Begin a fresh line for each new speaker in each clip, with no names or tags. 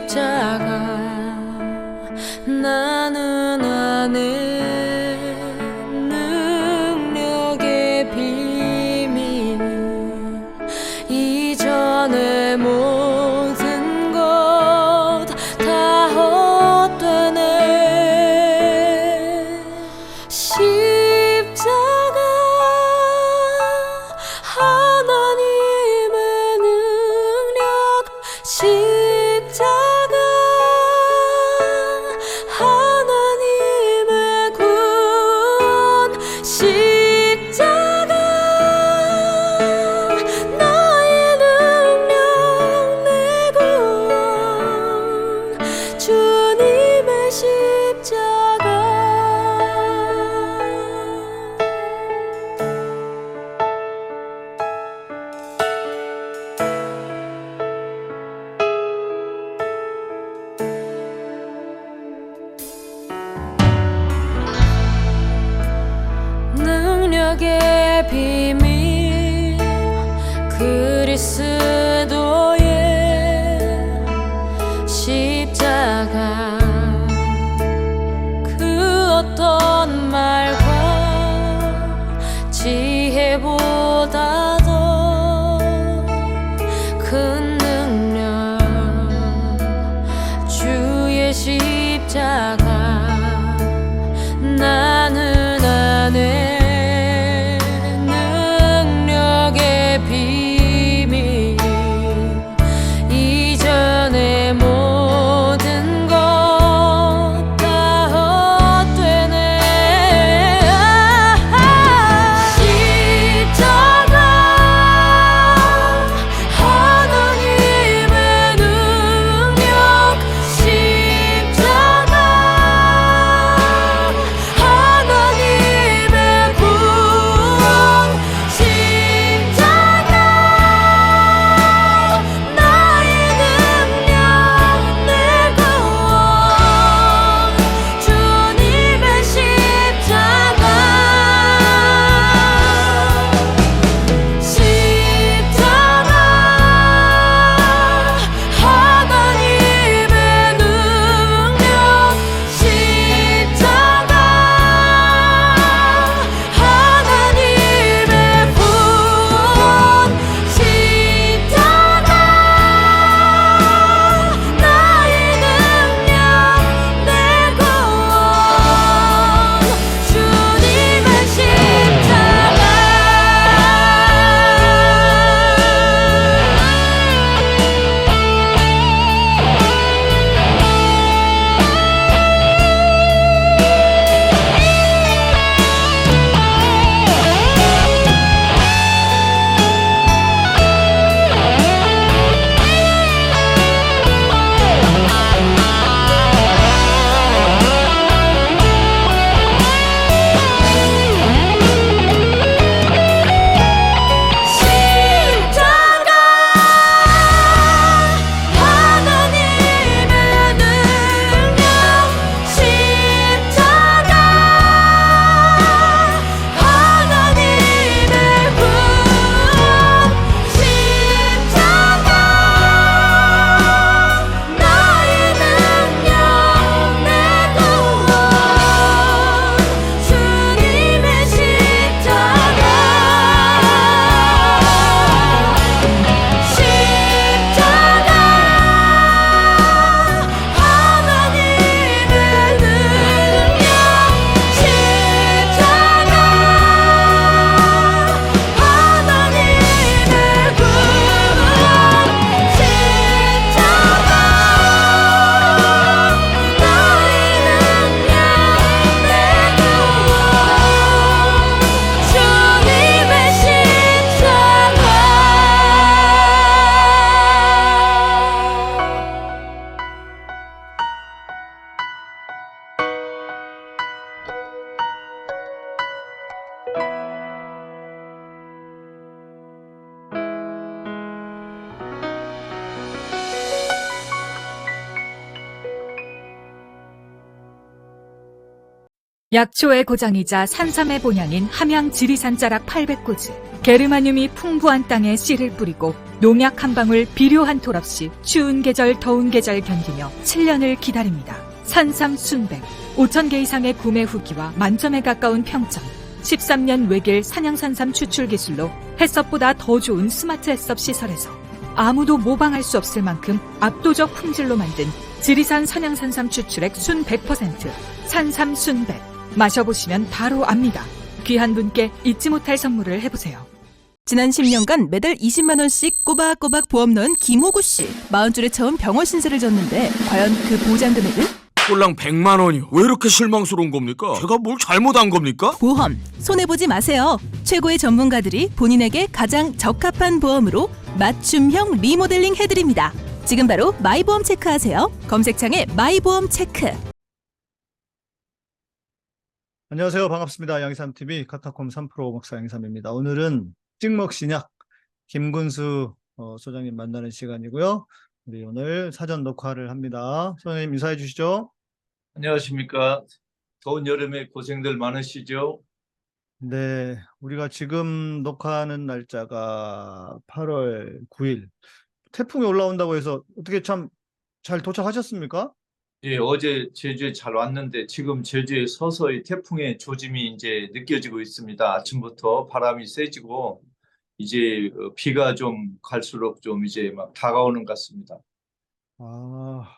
십자가 나는 아는 능력의 비밀 이전의 모든 것 다 헛되네. 십자가 하나님의 능력 십자가 하나님의 구원 십자가 나의 능력 내 구원 주님의 십자가. 능력의 비밀 그리스도의 십자가 그 어떤 말과 지혜보다도 큰 능력 주의 십자가 나는 아네. 능력의 비밀 이전의 모든 것
약초의 고장이자 산삼의 본향인 함양 지리산 자락 800고지. 게르마늄이 풍부한 땅에 씨를 뿌리고 농약 한 방울 비료 한 톨 없이 추운 계절 더운 계절 견디며 7년을 기다립니다. 산삼 순백 5,000개 이상의 구매 후기와 만점에 가까운 평점. 13년 외길 산양산삼 추출 기술로 햇섭보다 더 좋은 스마트 햇섭 시설에서 아무도 모방할 수 없을 만큼 압도적 품질로 만든 지리산 산양산삼 추출액 순 100%, 산삼 순백. 마셔보시면 바로 압니다. 귀한 분께 잊지 못할 선물을 해보세요.
지난 10년간 매달 20만 원씩 꼬박꼬박 보험 넣은 김호구 씨. 40줄에 처음 병원 신세를 졌는데 과연 그 보장 금액은?
꼴랑 100만 원이요. 왜 이렇게 실망스러운 겁니까? 제가 뭘 잘못한 겁니까?
보험 손해보지 마세요. 최고의 전문가들이 본인에게 가장 적합한 보험으로 맞춤형 리모델링 해드립니다. 지금 바로 마이보험 체크하세요. 검색창에 마이보험 체크.
안녕하세요. 반갑습니다. 양희삼TV 카타콤 3프로 목사 양희삼입니다. 오늘은 찍먹신약 김군수 소장님 만나는 시간이고요. 우리 오늘 사전 녹화를 합니다. 소장님 인사해 주시죠.
안녕하십니까. 더운 여름에 고생들 많으시죠?
네, 우리가 지금 녹화하는 날짜가 8월 9일. 태풍이 올라온다고 해서 어떻게 참 잘 도착하셨습니까?
예, 어제 제주에 잘 왔는데 지금 제주에 서서히 태풍의 조짐이 이제 느껴지고 있습니다. 아침부터 바람이 세지고 이제 비가 좀 갈수록 좀 이제 막 다가오는 것 같습니다.
아,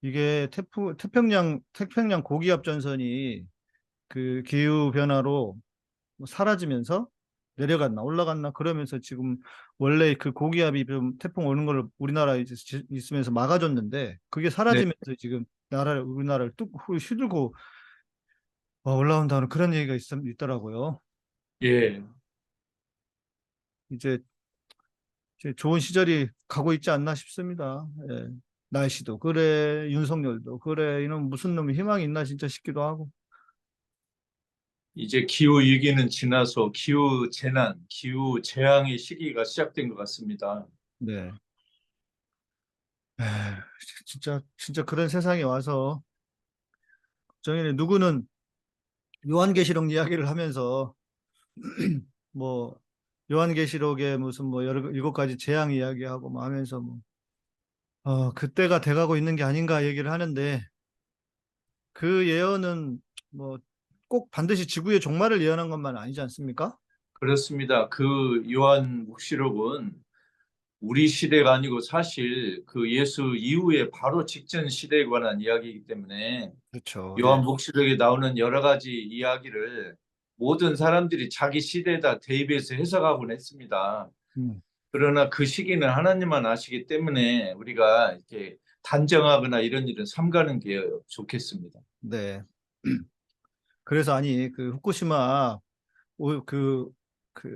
이게 태평양 고기압 전선이 그 기후 변화로 뭐 사라지면서 내려갔나 올라갔나 그러면서 지금 원래 그 고기압이 좀 태풍 오는 걸 우리나라에 있으면서 막아줬는데 그게 사라지면서 지금 우리나라를 뚝 휘둘고 올라온다는 그런 얘기가 있더라고요.
예,
이제 좋은 시절이 가고 있지 않나 싶습니다. 예. 날씨도 그래, 윤석열도 그래, 이놈 무슨 놈이 희망이 있나 진짜 싶기도 하고.
이제 기후 위기는 지나서 기후 재난, 기후 재앙의 시기가 시작된 것 같습니다.
네. 진짜 그런 세상에 와서 정현이 누구는 요한계시록 이야기를 하면서 뭐 요한계시록에 무슨 뭐 7가지 재앙 이야기하고 뭐 하면서 그때가 돼가고 있는 게 아닌가 얘기를 하는데 그 예언은 뭐 꼭 반드시 지구의 종말을 예언한 것만 아니지 않습니까?
그렇습니다. 그 요한묵시록은 우리 시대가 아니고 사실 그 예수 이후에 바로 직전 시대에 관한 이야기이기 때문에
그렇죠.
요한복시록에 나오는 여러 가지 이야기를 모든 사람들이 자기 시대에다 대입해서 해석하곤 했습니다. 그러나 그 시기는 하나님만 아시기 때문에 우리가 이렇게 단정하거나 이런 일은 삼가는 게 좋겠습니다.
네. 그래서 아니 그 후쿠시마 그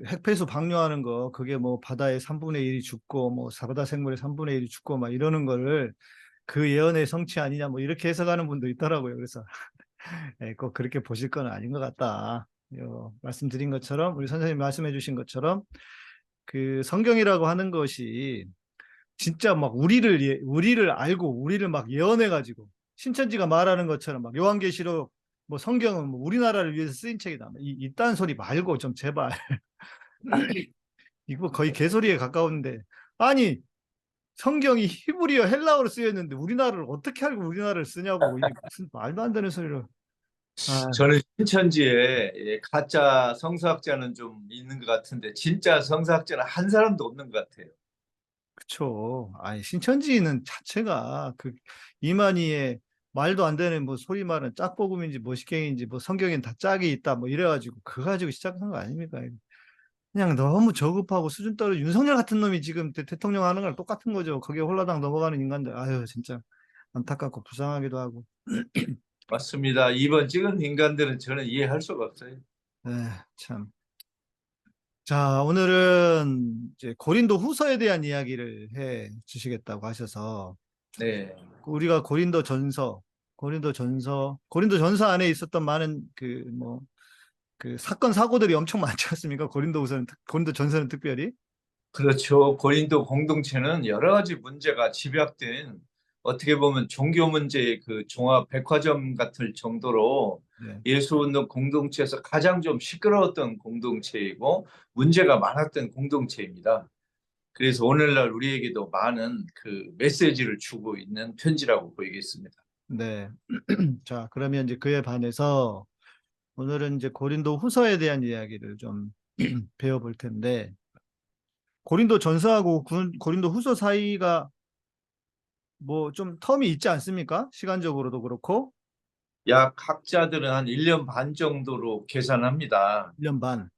핵폐수 방류하는 거 그게 뭐 바다의 3분의 1이 죽고 뭐 바다 생물의 3분의 1이 죽고 막 이러는 거를 그 예언의 성취 아니냐 뭐 이렇게 해석하는 분도 있더라고요. 그래서 꼭 그렇게 보실 건 아닌 것 같다. 말씀드린 것처럼 우리 선생님이 말씀해 주신 것처럼 그 성경이라고 하는 것이 진짜 막 우리를 알고 우리를 막 예언해 가지고 신천지가 말하는 것처럼 막 요한계시록 뭐 성경은 뭐 우리나라를 위해서 쓰인 책이다. 이딴 소리 말고 좀 제발. 이거 거의 개소리에 가까운데 아니 성경이 히브리어 헬라어로 쓰였는데 우리나라를 어떻게 알고 우리나라를 쓰냐고 이게 무슨 말도 안 되는 소리를.
저는 신천지에 가짜 성서학자는 좀 있는 것 같은데 진짜 성서학자는 한 사람도 없는 것 같아요.
그쵸. 아니 신천지는 자체가 그 이만희의 말도 안 되는 뭐 소리 말은 짝복음인지 뭐시갱인지 뭐 성경엔 다 짝이 있다 뭐 이래가지고 그거 가지고 시작한 거 아닙니까? 그냥 너무 저급하고 수준 떨어진 윤석열 같은 놈이 지금 대통령 하는 거랑 똑같은 거죠. 거기에 홀라당 넘어가는 인간들. 아유 진짜 안타깝고 불쌍하기도 하고.
맞습니다. 이번 찍은 인간들은 저는 이해할 수가 없어요.
참. 자, 오늘은 이제 고린도 후서에 대한 이야기를 해 주시겠다고 하셔서
네.
우리가 고린도 전서 안에 있었던 많은 그 사건 사고들이 엄청 많지 않습니까? 고린도 전서는 특별히.
그렇죠. 고린도 공동체는 여러 가지 문제가 집약된 어떻게 보면 종교 문제의 그 종합 백화점 같을 정도로
네.
예수운동 공동체에서 가장 좀 시끄러웠던 공동체이고 문제가 많았던 공동체입니다. 그래서 오늘날 우리에게도 많은 그 메시지를 주고 있는 편지라고 보이겠습니다.
네. 자, 그러면 이제 그에 반해서 오늘은 이제 고린도 후서에 대한 이야기를 좀 배워볼 텐데, 고린도 전서하고 고린도 후서 사이가 뭐 좀 텀이 있지 않습니까? 시간적으로도 그렇고,
약 학자들은 한 1년 반 정도로 계산합니다.
1년 반.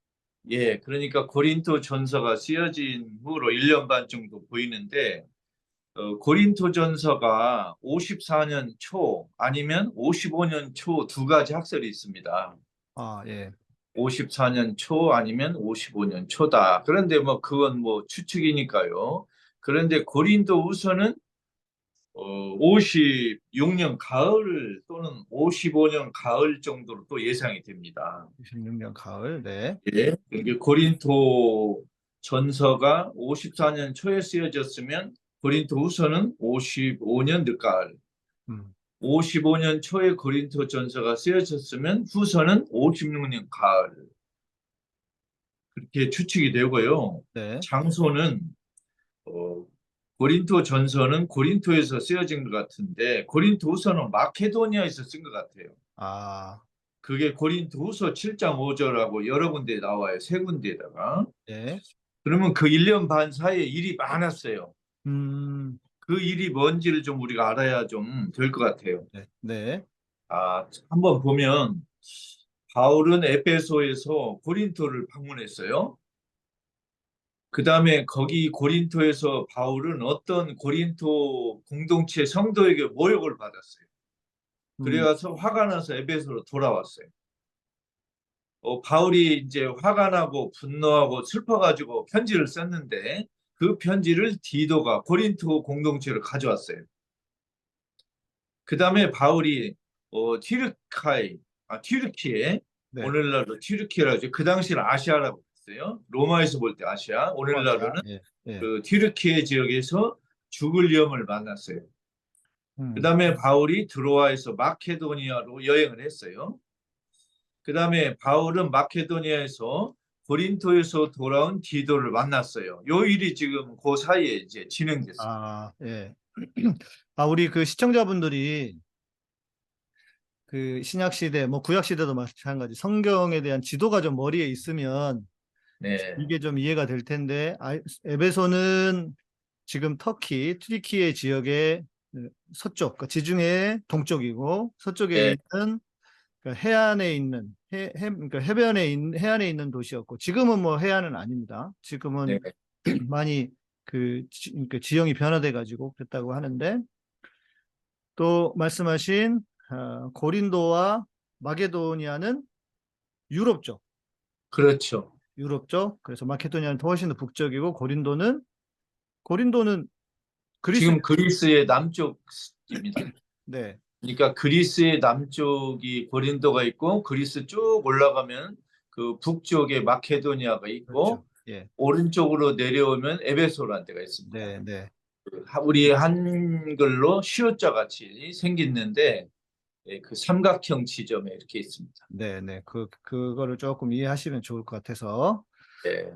예, 그러니까 고린도 전서가 쓰여진 후로 1년 반 정도 보이는데 고린도 전서가 54년 초 아니면 55년 초 두 가지 학설이 있습니다.
아, 예.
54년 초 아니면 55년 초다. 그런데 뭐 그건 뭐 추측이니까요. 그런데 고린도 후서는 56년 가을 또는 55년 가을 정도로 또 예상이 됩니다.
26년 가을. 네.
예. 이게 고린도 전서가 54년 초에 쓰여졌으면 고린도 후서는 55년 늦가을,
음.
55년 초에 고린도 전서가 쓰여졌으면 후서는 56년 가을. 그렇게 추측이 되고요.
네.
장소는 고린도 전서는 고린도에서 쓰여진 것 같은데 고린도 후서는 마케도니아에서 쓴 것 같아요.
아,
그게 고린도 후서 7장 5절하고 여러 군데 나와요. 세 군데에다가.
네.
그러면 그 1년 반 사이에 일이 많았어요.
음,
그 일이 뭔지를 좀 우리가 알아야 좀 될 것 같아요.
네. 네.
한번 보면 바울은 에베소에서 고린토를 방문했어요. 그 다음에 거기 고린토에서 바울은 어떤 고린토 공동체 성도에게 모욕을 받았어요. 그래서 화가 나서 에베소로 돌아왔어요. 바울이 이제 화가 나고 분노하고 슬퍼가지고 편지를 썼는데 그 편지를 디도가 고린토 공동체로 가져왔어요. 그 다음에 바울이 튀르키에
네.
오늘날로 튀르키라고 하죠. 그 당시는 아시아라고 했어요. 로마에서 볼 때 아시아, 오늘날로는
예. 예.
그 튀르키예 지역에서 죽을 위험을 만났어요. 그 다음에 바울이 드로아에서 마케도니아로 여행을 했어요. 그 다음에 바울은 마케도니아에서 고린토에서 돌아온 디도를 만났어요. 요 일이 지금 그 사이에 이제 진행됐어요.
아, 예. 우리 그 시청자분들이 그 신약 시대, 뭐 구약 시대도 마찬가지 성경에 대한 지도가 좀 머리에 있으면
네.
이게 좀 이해가 될 텐데, 에베소는 지금 터키, 튀르키예 지역의 서쪽, 그러니까 지중해 동쪽이고 서쪽에
네.
있는 그러니까 해안에 있는 그러니까 해안에 있는 도시였고, 지금은 뭐 해안은 아닙니다. 지금은
네.
많이 그러니까 지형이 변화돼 가지고 그랬다고 하는데, 또 말씀하신 고린도와 마게도니아는 유럽 쪽,
그렇죠.
유럽 쪽. 그래서 마케도니아는 더 훨씬 더 북쪽이고 고린도는 그리스.
지금 그리스의 남쪽입니다.
네.
그러니까 그리스의 남쪽이 고린도가 있고 그리스 쭉 올라가면 그 북쪽에 마케도니아가 있고
그렇죠. 예.
오른쪽으로 내려오면 에베소라는 데가 있습니다.
네, 네.
우리 한글로 시옷자 같이 생겼는데 그 삼각형 지점에 이렇게 있습니다.
네, 네. 그거를 조금 이해하시면 좋을 것 같아서.
네.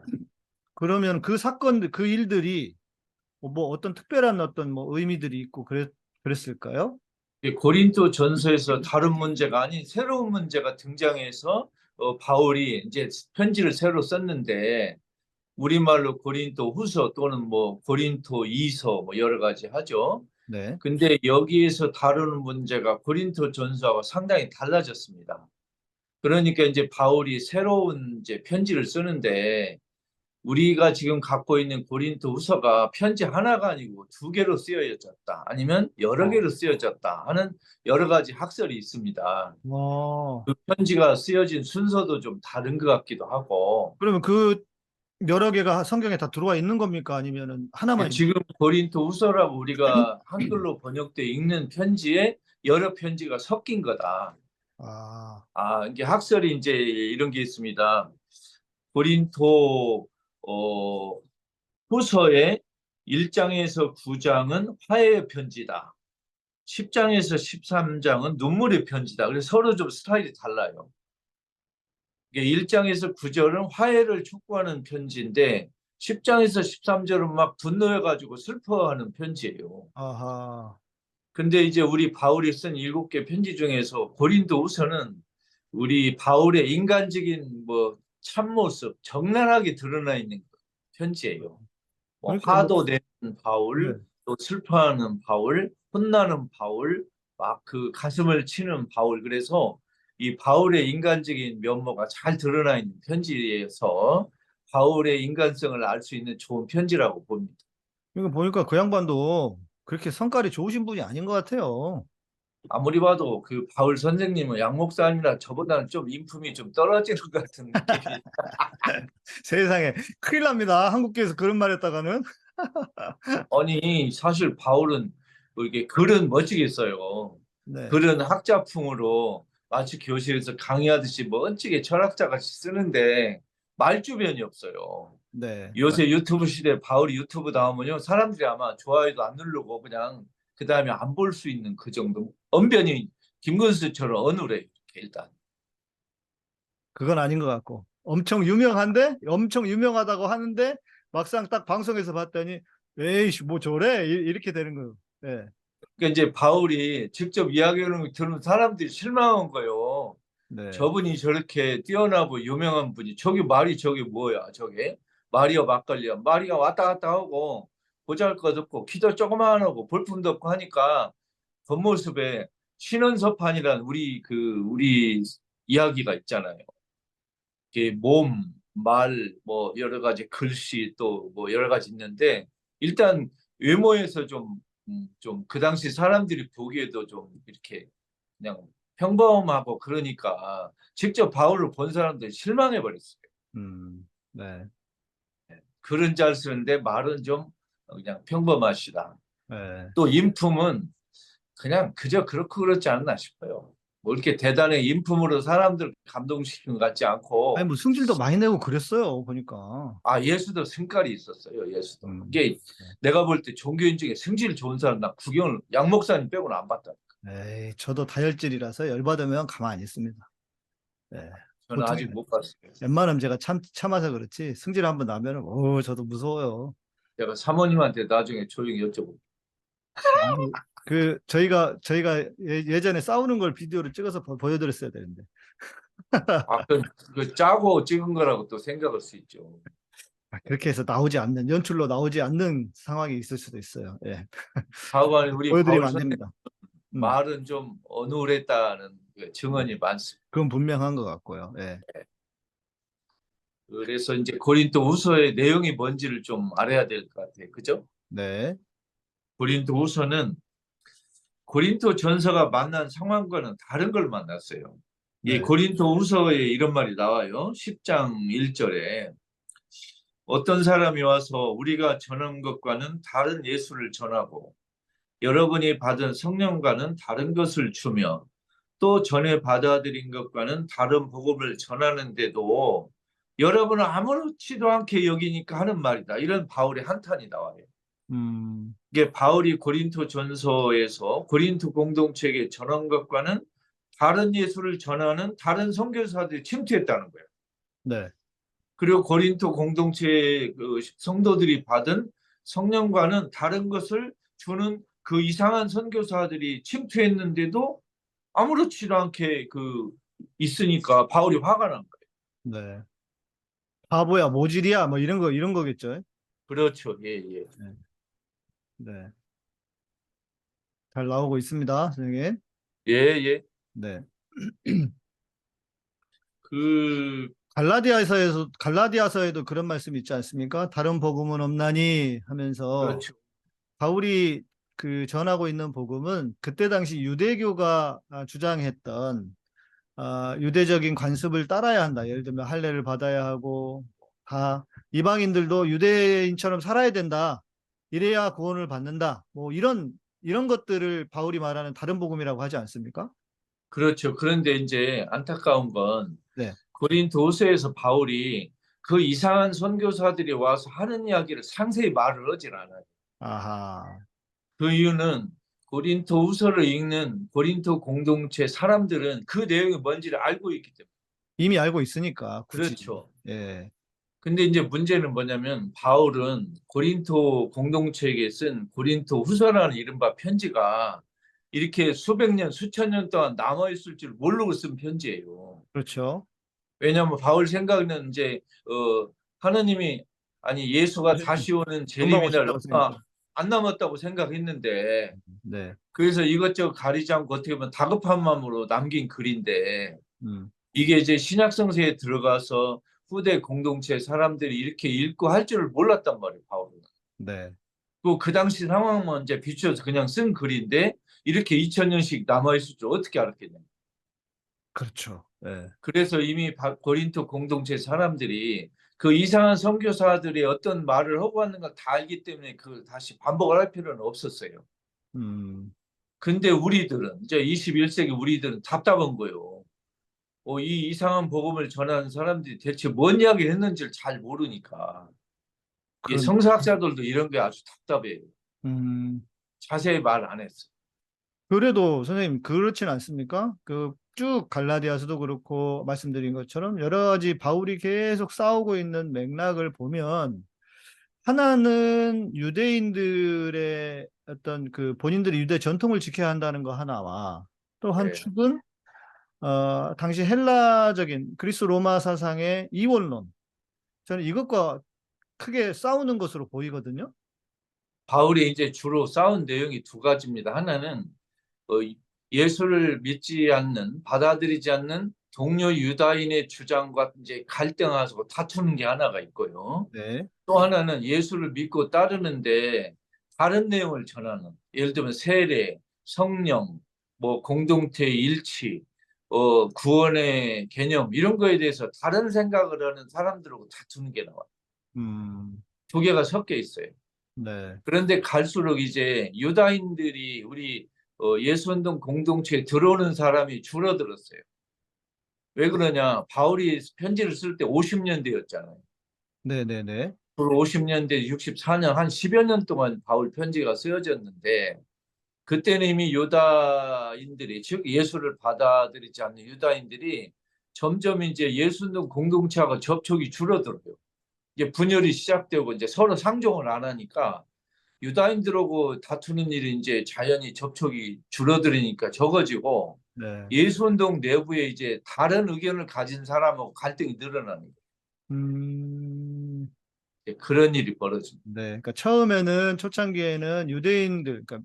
그러면 그 사건들, 그 일들이 뭐 어떤 특별한 어떤 뭐 의미들이 있고 그랬을까요?
고린도 전서에서 다른 문제가 아닌 새로운 문제가 등장해서 바울이 이제 편지를 새로 썼는데 우리말로 고린도 후서 또는 뭐 고린도 이서 뭐 여러 가지 하죠.
네.
근데 여기에서 다루는 문제가 고린도 전서와 상당히 달라졌습니다. 그러니까 이제 바울이 새로운 이제 편지를 쓰는데 우리가 지금 갖고 있는 고린도 후서가 편지 하나가 아니고 두 개로 쓰여졌다. 아니면 여러 개로 쓰여졌다 하는 여러 가지 학설이 있습니다. 그 편지가 쓰여진 순서도 좀 다른 것 같기도 하고.
그러면 그 여러 개가 성경에 다 들어와 있는 겁니까? 아니면은 하나만?
지금 고린도 후서라고 우리가 한글로 번역돼 읽는 편지에 여러 편지가 섞인 거다. 이게 학설이 이제 이런 게 있습니다. 고린도 후서의 1장에서 9장은 화해의 편지다. 10장에서 13장은 눈물의 편지다. 그래서 서로 좀 스타일이 달라요. 1장에서 9절은 화해를 촉구하는 편지인데 10장에서 13절은 막 분노해가지고 슬퍼하는 편지예요.
아하.
근데 이제 우리 바울이 쓴 7개 편지 중에서 고린도후서는 우리 바울의 인간적인 뭐 참모습, 적나라하게 드러나 있는 편지예요. 뭐
그러니까 뭐,
화도 내는 바울,
네.
또 슬퍼하는 바울, 혼나는 바울, 막 그 가슴을 치는 바울. 그래서 이 바울의 인간적인 면모가 잘 드러나 있는 편지에서 바울의 인간성을 알 수 있는 좋은 편지라고 봅니다.
이거 보니까 그 양반도 그렇게 성깔이 좋으신 분이 아닌 것 같아요.
아무리 봐도 그 바울 선생님은 양 목사님이라 저보다는 좀 인품이 좀 떨어지는 것 같은 느낌이.
세상에 큰일 납니다. 한국교회에서 그런 말 했다가는.
아니 사실 바울은 뭐 이렇게 글은 멋지게 써요.
네.
글은 학자풍으로 마치 교실에서 강의하듯이 멋지게 철학자같이 쓰는데 말주변이 없어요.
네.
요새 유튜브 시대 바울이 유튜브 나오면요 사람들이 아마 좋아요도 안 누르고 그냥 그 다음에 안 볼 수 있는 그 정도. 언변이 김근수처럼 어눌해 이렇게 일단.
그건 아닌 것 같고. 엄청 유명한데? 엄청 유명하다고 하는데 막상 딱 방송에서 봤더니 에이씨 뭐 저래? 이렇게 되는 거예요. 네.
그러니까 이제 바울이 직접 이야기하는 거 들으면 사람들이 실망한 거예요.
네.
저분이 저렇게 뛰어나고 유명한 분이 저게 말이 저게 뭐야 저게 말이야 막걸리야 말이야 왔다 갔다 하고 보잘것없고 키도 조그만하고 볼품도 없고 하니까 겉모습에 신원서판이라는 우리 이야기가 있잖아요. 이게 몸, 말, 뭐 여러 가지 글씨 또 뭐 여러 가지 있는데 일단 외모에서 좀 그 당시 사람들이 보기에도 좀 이렇게 그냥 평범하고 그러니까 직접 바울을 본 사람들이 실망해 버렸어요.
네.
글은 잘 쓰는데 말은 좀 그냥 평범하시다.
네.
또 인품은 그냥 그저 그렇고 그렇지 않나 싶어요. 뭐 이렇게 대단히 인품으로 사람들 감동시키는 것 같지 않고.
아니 뭐 승질도 많이 내고 그랬어요. 보니까.
아 예수도 성깔이 있었어요. 예수도.
음.
이게 내가 볼 때 종교인 중에 성질 좋은 사람 나 구경을 양 목사님 빼고는 안 봤다.
에이, 저도 다혈질이라서 열받으면 가만히 있습니다. 네.
저는
보통
아직 못 봤어요.
웬만하면 제가 참아서 그렇지 승질 한번 나면은 저도 무서워요.
제가 사모님한테 나중에 조용히 여쭤볼게요.
아니, 그 저희가 예전에 싸우는 걸 비디오를 찍어서 보여드렸어야 되는데.
아, 그 짜고 찍은 거라고 또 생각할 수 있죠.
그렇게 해서 나오지 않는 연출로 나오지 않는 상황이 있을 수도 있어요. 예.
다음에 우리
보여드리면
바울
안
선생
됩니다.
말은 좀 어눌했다는 그 증언이 많습니다.
그건 분명한 것 같고요. 예.
그래서 이제 고린도후서의 내용이 뭔지를 좀 알아야 될 것 같아요. 그죠?
네.
고린도후서는 고린도 전서가 만난 상황과는 다른 걸 만났어요. 이
네.
고린도후서에 이런 말이 나와요. 10장 1절에 어떤 사람이 와서 우리가 전한 것과는 다른 예수를 전하고 여러분이 받은 성령과는 다른 것을 주며 또 전에 받아들인 것과는 다른 복음을 전하는데도 여러분은 아무렇지도 않게 여기니까 하는 말이다. 이런 바울의 한탄이 나와요. 이게 바울이 고린도 전서에서 고린도 공동체에게 전한 것과는 다른 예수를 전하는 다른 선교사들이 침투했다는 거예요.
네.
그리고 고린도 공동체의 그 성도들이 받은 성령과는 다른 것을 주는 그 이상한 선교사들이 침투했는데도 아무렇지도 않게 있으니까 바울이 화가 난 거예요.
네. 바보야, 모질이야, 뭐 이런 거겠죠.
그렇죠. 예, 예.
네. 잘 나오고 있습니다, 선생님.
예, 예.
네.
그
갈라디아서에도 그런 말씀이 있지 않습니까? 다른 복음은 없나니 하면서
그렇죠.
바울이 전하고 있는 복음은 그때 당시 유대교가 주장했던 유대적인 관습을 따라야 한다. 예를 들면 할례를 받아야 하고 다 이방인들도 유대인처럼 살아야 된다. 이래야 구원을 받는다. 뭐 이런 것들을 바울이 말하는 다른 복음이라고 하지 않습니까?
그렇죠. 그런데 이제 안타까운 건
네.
고린도후서에서 바울이 그 이상한 선교사들이 와서 하는 이야기를 상세히 말을 하질 않아요.
아하.
그 이유는 고린토후서를 읽는 고린토 공동체 사람들은 그 내용이 뭔지를 알고 있기 때문에.
이미 알고 있으니까 굳이.
그렇죠.
예.
근데 이제 문제는 뭐냐면 바울은 고린토 공동체에게 쓴 고린토 후서라는 이른바 편지가 이렇게 수백 년, 수천 년 동안 남아있을 줄 모르고 쓴 편지예요.
그렇죠.
왜냐하면 바울 생각은 이제 하나님이 아니 예수가 다시 오는
금방
재림이날
오신다고 생각해요.
안 남았다고 생각했는데
네.
그래서 이것저것 가리지 않고 어떻게 보면 다급한 마음으로 남긴 글인데
음.
이게 이제 신약 성서에 들어가서 후대 공동체 사람들이 이렇게 읽고 할 줄을 몰랐단 말이에요, 바울은.
네.
그 당시 상황만 이제 비추어서 그냥 쓴 글인데 이렇게 2000년씩 남아있을 줄 어떻게 알았겠냐.
그렇죠. 예.
그래서 이미 고린토 공동체 사람들이 그 이상한 선교사들이 어떤 말을 하고 왔는가 다 알기 때문에 그 다시 반복을 할 필요는 없었어요.
음.
근데 우리들은 이제 21세기 우리들은 답답한 거예요. 이 이상한 복음을 전하는 사람들이 대체 뭔 이야기를 했는지를 잘 모르니까. 이
그런-
성서학자들도 이런 게 아주 답답해요.
음.
자세히 말 안 했어.
그래도 선생님 그렇진 않습니까? 그 쭉 갈라디아서도 그렇고 말씀드린 것처럼 여러 가지 바울이 계속 싸우고 있는 맥락을 보면 하나는 유대인들의 어떤 그 본인들이 유대 전통을 지켜야 한다는 거 하나와 또 한
네.
축은 당시 헬라적인 그리스 로마 사상의 이원론, 저는 이것과 크게 싸우는 것으로 보이거든요.
바울이 이제 주로 싸운 내용이 두 가지입니다. 하나는 예수를 믿지 않는, 받아들이지 않는 동료 유다인의 주장과 이제 갈등하고 다투는 게 하나가 있고요.
네.
또 하나는 예수를 믿고 따르는데 다른 내용을 전하는, 예를 들면 세례, 성령, 뭐 공동체 일치, 구원의 개념 이런 거에 대해서 다른 생각을 하는 사람들하고 다투는 게 나와요.
음.
두 개가 섞여 있어요.
네.
그런데 갈수록 이제 유다인들이 우리 예수운동 공동체에 들어오는 사람이 줄어들었어요. 왜 그러냐? 바울이 편지를 쓸 때 50년대였잖아요.
네네네.
50년대 64년 한 10여 년 동안 바울 편지가 쓰여졌는데 그때는 이미 유다인들이 즉 예수를 받아들이지 않는 유다인들이 점점 이제 예수운동 공동체하고 접촉이 줄어들어요. 이제 분열이 시작되고 이제 서로 상종을 안 하니까 유다인들하고 다투는 일이 이제 자연히 접촉이 줄어들으니까 적어지고
네.
예수운동 내부에 이제 다른 의견을 가진 사람하고 갈등이 늘어나는 거예요. 그런 일이 벌어집니다.
네. 그러니까 처음에는 초창기에는 유대인들, 그러니까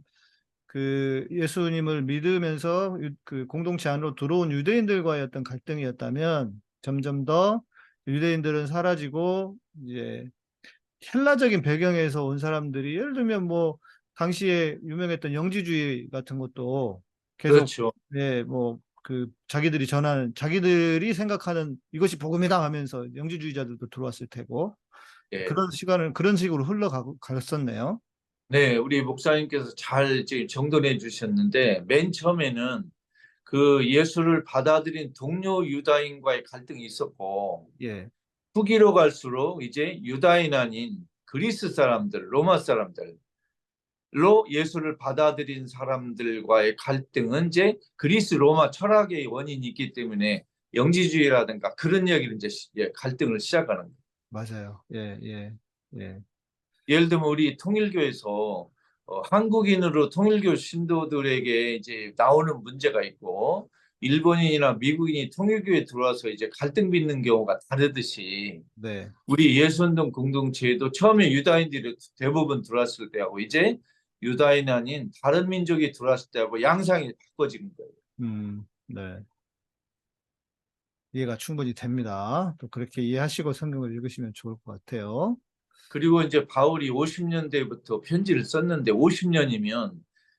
그 예수님을 믿으면서 그 공동체 안으로 들어온 유대인들과의 어떤 갈등이었다면 점점 더 유대인들은 사라지고 이제 헬라적인 배경에서 온 사람들이 예를 들면 뭐 당시에 유명했던 영지주의 같은 것도 계속
그렇죠.
네, 뭐 그 자기들이 전하는 자기들이 생각하는 이것이 복음이다 하면서 영지주의자들도 들어왔을 테고
예.
그런 시간을 그런 식으로 흘러갔었네요.
네, 우리 목사님께서 잘 지금 정돈해 주셨는데 맨 처음에는 그 예수를 받아들인 동료 유다인과의 갈등이 있었고
예.
후기로 갈수록 이제 유다인 아닌 그리스 사람들, 로마 사람들로 예수를 받아들인 사람들과의 갈등은 이제 그리스 로마 철학의 원인이 있기 때문에 영지주의라든가 그런 이야기를 이제 갈등을 시작하는 거예요.
맞아요. 예, 예, 예.
예를 들면 우리 통일교에서 한국인으로 통일교 신도들에게 이제 나오는 문제가 있고 일본인이나 미국인이 통일교에 들어와서 이제 갈등 빚는 경우가 다르듯이
네.
우리 예수운동 공동체에도 처음에 유다인들이 대부분 들어왔을 때하고 이제 유다인 아닌 다른 민족이 들어왔을 때하고 양상이 바꿔진 거예요.
네. 이해가 충분히 됩니다. 또 그렇게 이해하시고 성경을 읽으시면 좋을 것 같아요.
그리고 이제 바울이 50년대부터 편지를 썼는데 50년이면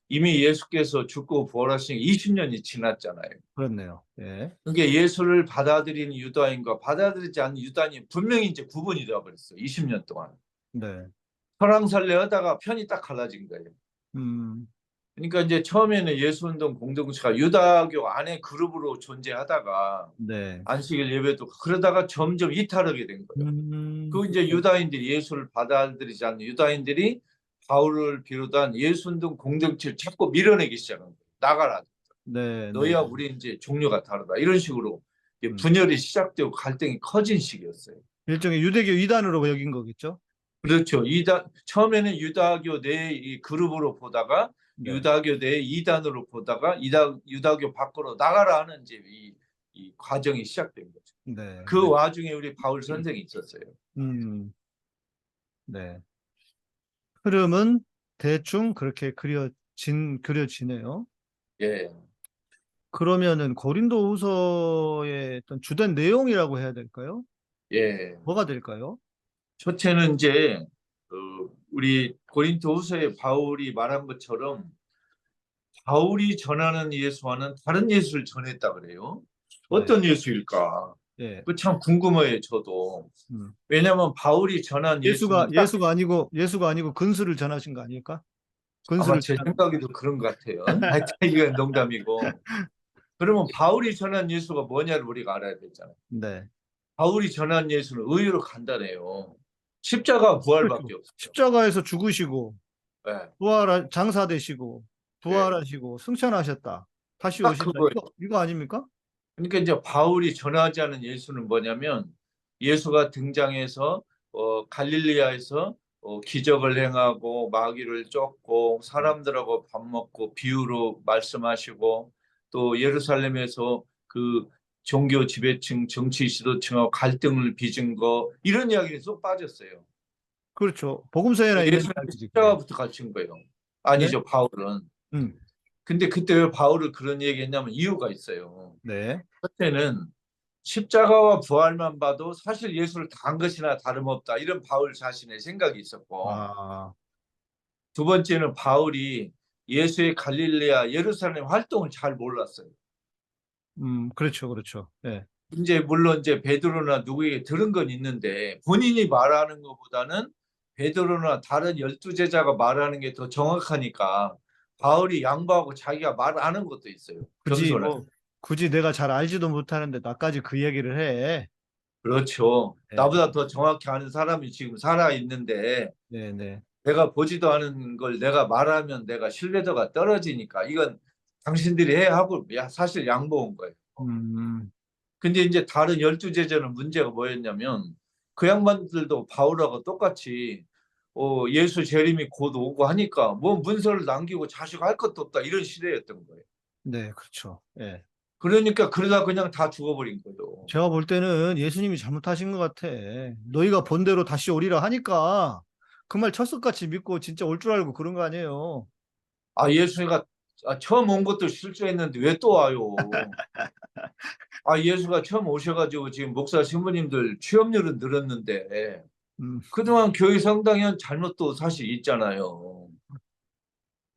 이미 예수께서 죽고 부활하신 20년이 지났잖아요.
그렇네요. 예.
그러니까 예수를 받아들이는 유다인과 받아들이지 않는 유다인이 분명히 이제 구분이 되어버렸어요. 20년 동안.
네.
설왕설래 하다가 편이 딱 갈라진 거예요. 그러니까 이제 처음에는 예수운동 공동체가 유다교 안에 그룹으로 존재하다가
네.
안식일 예배도 그러다가 점점 이탈하게 된 거예요. 그 이제 유다인들이 예수를 받아들이지 않는 유다인들이 바울을 비롯한 예수운동 공동체를 자꾸 밀어내기 시작한 거예요. 나가라.
네,
너희와
네.
우리 이제 종류가 다르다. 이런 식으로
음.
분열이 시작되고 갈등이 커진 시기였어요.
일종의 유대교 이단으로 여긴 거겠죠?
그렇죠. 처음에는 유다교 내 이 그룹으로 보다가
네.
유다교 내 이단으로 보다가 유다교 밖으로 나가라 하는 이제 이 과정이 시작된 거죠.
네.
그
네.
와중에 우리 바울 선생이 있었어요.
네. 흐름은 대충 그렇게 그려지네요.
예.
그러면은 고린도후서의 어떤 주된 내용이라고 해야 될까요?
예.
뭐가 될까요?
첫째는 이제 우리 고린도후서에 바울이 말한 것처럼 바울이 전하는 예수와는 다른 예수를 전했다 그래요. 어떤 예수일까?
예.
그 참 궁금해요, 저도.
음.
왜냐하면 바울이 전한 예수는 딱
예수가 아니고 근수를 전하신 거 아닐까?
아마
근수를
제
전한-
생각에도 그런 것 같아요. 하여튼 이건 농담이고. 그러면 바울이 전한 예수가 뭐냐를 우리가 알아야 되잖아요.
네.
바울이 전한 예수는 의외로 간단해요. 십자가 부활밖에
그렇죠.
없어요.
십자가에서 죽으시고
네.
장사되시고 부활하시고 승천하셨다. 다시
딱
오신다.
그거예요.
이거 아닙니까?
그러니까 이제 바울이 전하지 않은 예수는 뭐냐면 예수가 등장해서 갈릴리아에서 기적을 행하고 마귀를 쫓고 사람들하고 밥 먹고 비유로 말씀하시고 또 예루살렘에서 그 종교 지배층, 정치 지도층하고 갈등을 빚은 거 이런 이야기에 쏙 빠졌어요.
그렇죠. 복음서에나 있는
예수는
이야기지.
십자가부터 가르친 거예요.
네?
아니죠, 바울은.
음.
근데 그때 왜 바울을 그런 얘기했냐면 이유가 있어요.
네.
첫째는 십자가와 부활만 봐도 사실 예수를 당한 것이나 다름없다. 이런 바울 자신의 생각이 있었고
아,
두 번째는 바울이 예수의 갈릴레아, 예루살렘 활동을 잘 몰랐어요.
그렇죠, 그렇죠. 예.
이제 물론 이제 베드로나 누구에게 들은 건 있는데 본인이 말하는 것보다는 베드로나 다른 12제자가 말하는 게 더 정확하니까 바울이 양보하고 자기가 말하는 것도 있어요. 겸손하게.
굳이 내가 잘 알지도 못하는데 나까지 그 얘기를 해.
그렇죠.
네.
나보다 더 정확히 아는 사람이 지금 살아 있는데
네, 네.
내가 보지도 않은 걸 내가 말하면 내가 신뢰도가 떨어지니까 이건 당신들이 해야 하고 사실 양보한 거예요.
음,
근데 이제 다른 12제자는 문제가 뭐였냐면 그 양반들도 바울하고 똑같이 예수 재림이 곧 오고 하니까 뭐 문서를 남기고 자식할 것도 없다 이런 시대였던 거예요.
네, 그렇죠. 예.
그러니까 그러다 그냥 다 죽어버린 거죠.
제가 볼 때는 예수님이 잘못하신 것 같아. 너희가 본대로 다시 오리라 하니까 그 말 철석같이 믿고 진짜 올 줄 알고 그런 거 아니에요.
아, 예수가 처음 온 것도 실수했는데 왜 또 와요? 아, 예수가 처음 오셔가지고 지금 목사 신부님들 취업률은 늘었는데
음,
그동안 교회 성당에 잘못도 사실 있잖아요.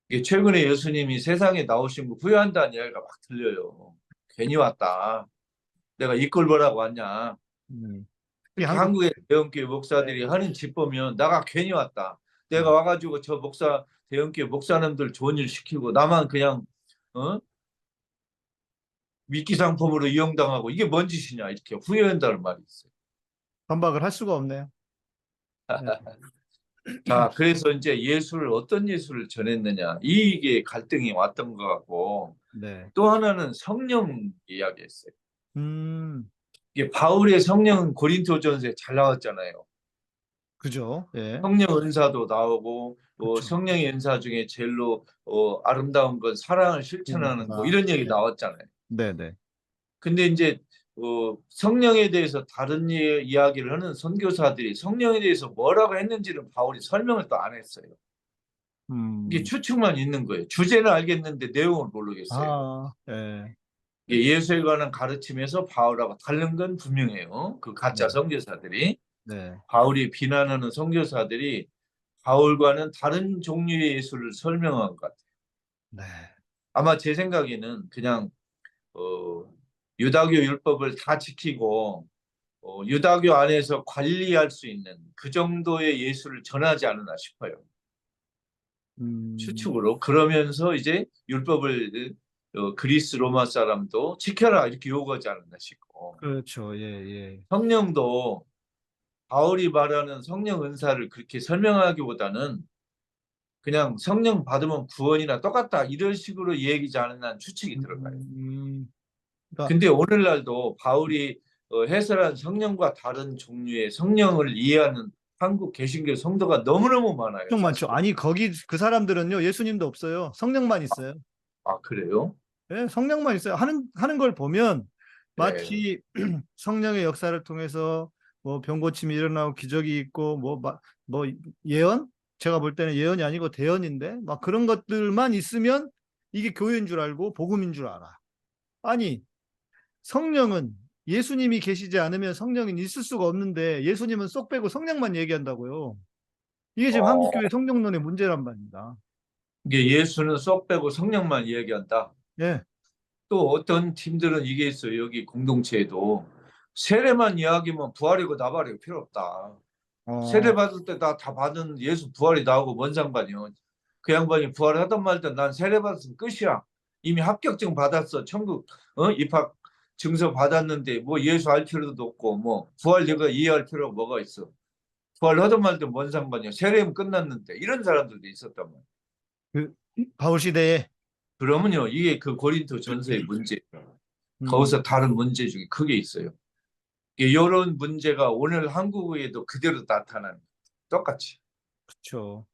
이게 최근에 예수님이 세상에 나오신 거 후회한다는 이야기가 막 들려요. 괜히 왔다. 내가 이 꼴 보라고 왔냐.
이
특히
한국,
한국의 대형교회 목사들이 하는 짓 보면 나가 괜히 왔다. 내가 와가지고 저 대형교회 목사님들 좋은 일 시키고 나만 그냥 미끼 상품으로 이용당하고 이게 뭔 짓이냐 이렇게 후회한다는 말이 있어요.
반박을 할 수가 없네요.
자, 그래서 이제 어떤 예수를 전했느냐 이게 갈등이 왔던 것 같고
네.
또 하나는 성령 이야기했어요.
음,
이게 바울의 성령은 고린도전서에 잘 나왔잖아요.
그죠. 예.
성령 은사도 나오고 또
그렇죠.
성령의 은사 중에 제일로 아름다운 건 사랑을 실천하는 거 이런 얘기 나왔잖아요.
네네.
근데 이제 성령에 대해서 다른 이야기를 하는 선교사들이 성령에 대해서 뭐라고 했는지는 바울이 설명을 또 안 했어요. 이게 추측만 있는 거예요. 주제는 알겠는데 내용을 모르겠어요.
예.
이게 예수에 관한 가르침에서 바울하고 다른 건 분명해요. 그 가짜
네.
선교사들이
네.
바울이 비난하는 선교사들이 바울과는 다른 종류의 예수를 설명한 것 같아요.
네.
아마 제 생각에는 그냥 유다교 율법을 다 지키고 유다교 안에서 관리할 수 있는 그 정도의 예수를 전하지 않았나 싶어요. 추측으로. 그러면서 이제 율법을 그리스 로마 사람도 지켜라 이렇게 요구하지 않았나 싶고.
그렇죠. 예, 예.
성령도 바울이 말하는 성령 은사를 그렇게 설명하기보다는 그냥 성령 받으면 구원이나 똑같다 이런 식으로 얘기지 않았나 추측이 들어가요.
그러니까
근데 오늘날도 바울이 해설한 성령과 다른 종류의 성령을 이해하는 한국 개신교 성도가 너무너무 많아요.
엄청 많죠.
사실은.
아니 거기 그 사람들은요 예수님도 없어요. 성령만 있어요.
아, 그래요?
예, 성령만 있어요. 하는 걸 보면
네.
마치 성령의 역사를 통해서 뭐 병고침이 일어나고 기적이 있고 뭐 예언? 제가 볼 때는 예언이 아니고 대언인데 막 그런 것들만 있으면 이게 교회인 줄 알고 복음인 줄 알아. 아니 성령은 예수님이 계시지 않으면 성령은 있을 수가 없는데 예수님은 쏙 빼고 성령만 얘기한다고요. 이게 지금
어,
한국교회 성령론의 문제란 말입니다.
이게 예수는 쏙 빼고 성령만 이야기한다.
예,
또 어떤 팀들은 이게 있어요. 여기 공동체에도 세례만 이야기면 부활이고 나발이고 필요 없다. 세례 받을 때 다 받은 예수 부활이 나오고 뭔 상관이요. 그 양반이 부활하던 말든 난 세례 받았으면 끝이야. 이미 합격증 받았어. 천국 입학 증서 받았는데 뭐 예수 알 필요도 없고 뭐 부활 내가 이해할 필요가 뭐가 있어. 부활하던 말든 뭔 상관이야. 세례면 끝났는데 이런 사람들도 있었단 말이야.
그 바울 시대에
그러면요 이게 그 고린도 전서의 문제예요.
음,
거기서 다른 문제 중에 크게 있어요. 이런 문제가 오늘 한국에도 그대로 나타나는 똑같이.
그렇죠.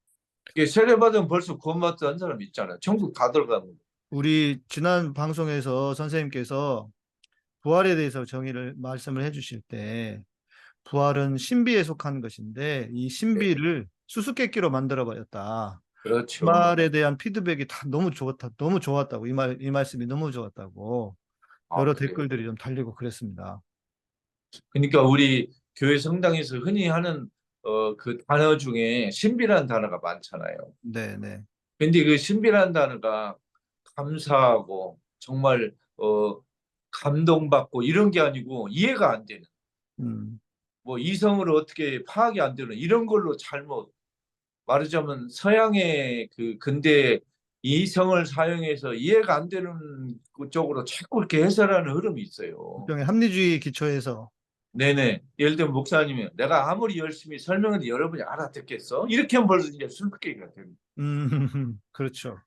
이게 세례받으면 벌써 구원받던 사람 있잖아요. 천국 다 들어가는 거.
우리 지난 방송에서 선생님께서 부활에 대해서 말씀을 해주실 때 부활은 신비에 속한 것인데 이 신비를 수수께끼로 만들어 버렸다. 그
그렇죠.
말에 대한 피드백이 다 너무 좋았다, 너무 좋았다고 이 말씀이 너무 좋았다고 여러
그래요.
댓글들이 좀 달리고 그랬습니다.
그러니까 우리 교회 성당에서 흔히 하는 그 단어 중에 신비라는 단어가 많잖아요.
네, 네.
근데 그 신비라는 단어가 감사하고 정말 감동받고 이런 게 아니고 이해가 안 되는
음,
뭐 이성으로 어떻게 파악이 안 되는 이런 걸로 잘못 말하자면 서양의 그 근대 이성을 사용해서 이해가 안 되는 쪽으로 자꾸 이렇게 해설하는 흐름이 있어요.
일종의 합리주의 기초에서
네네. 예를 들면 목사님이 내가 아무리 열심히 설명해도 여러분이 알아듣겠어? 이렇게 하면 벌써 이제 술객기가 됩니다.
그렇죠.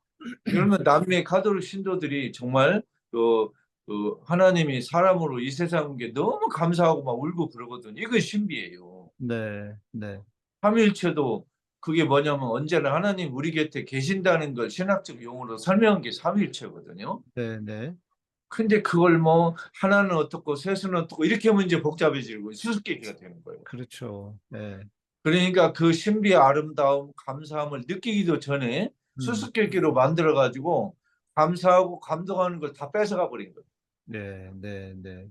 그러면 남미의 가톨릭 신도들이 정말 하나님이 사람으로 이 세상 온 게 너무 감사하고 막 울고 그러거든요. 이거 신비예요.
네, 네.
삼위일체도 그게 뭐냐면 언제나 하나님 우리 곁에 계신다는 걸 신학적 용어로 설명한 게 삼위일체거든요.
네, 네.
근데 그걸 뭐 하나는 어떻고 셋은 어떻고 이렇게 하면 이제 복잡해지고 수수께끼가 되는 거예요.
그렇죠. 네.
그러니까 그 신비의 아름다움, 감사함을 느끼기도 전에 수수께끼로 만들어가지고 감사하고 감동하는 걸 다 뺏어가 버린 거예요.
네, 네, 네.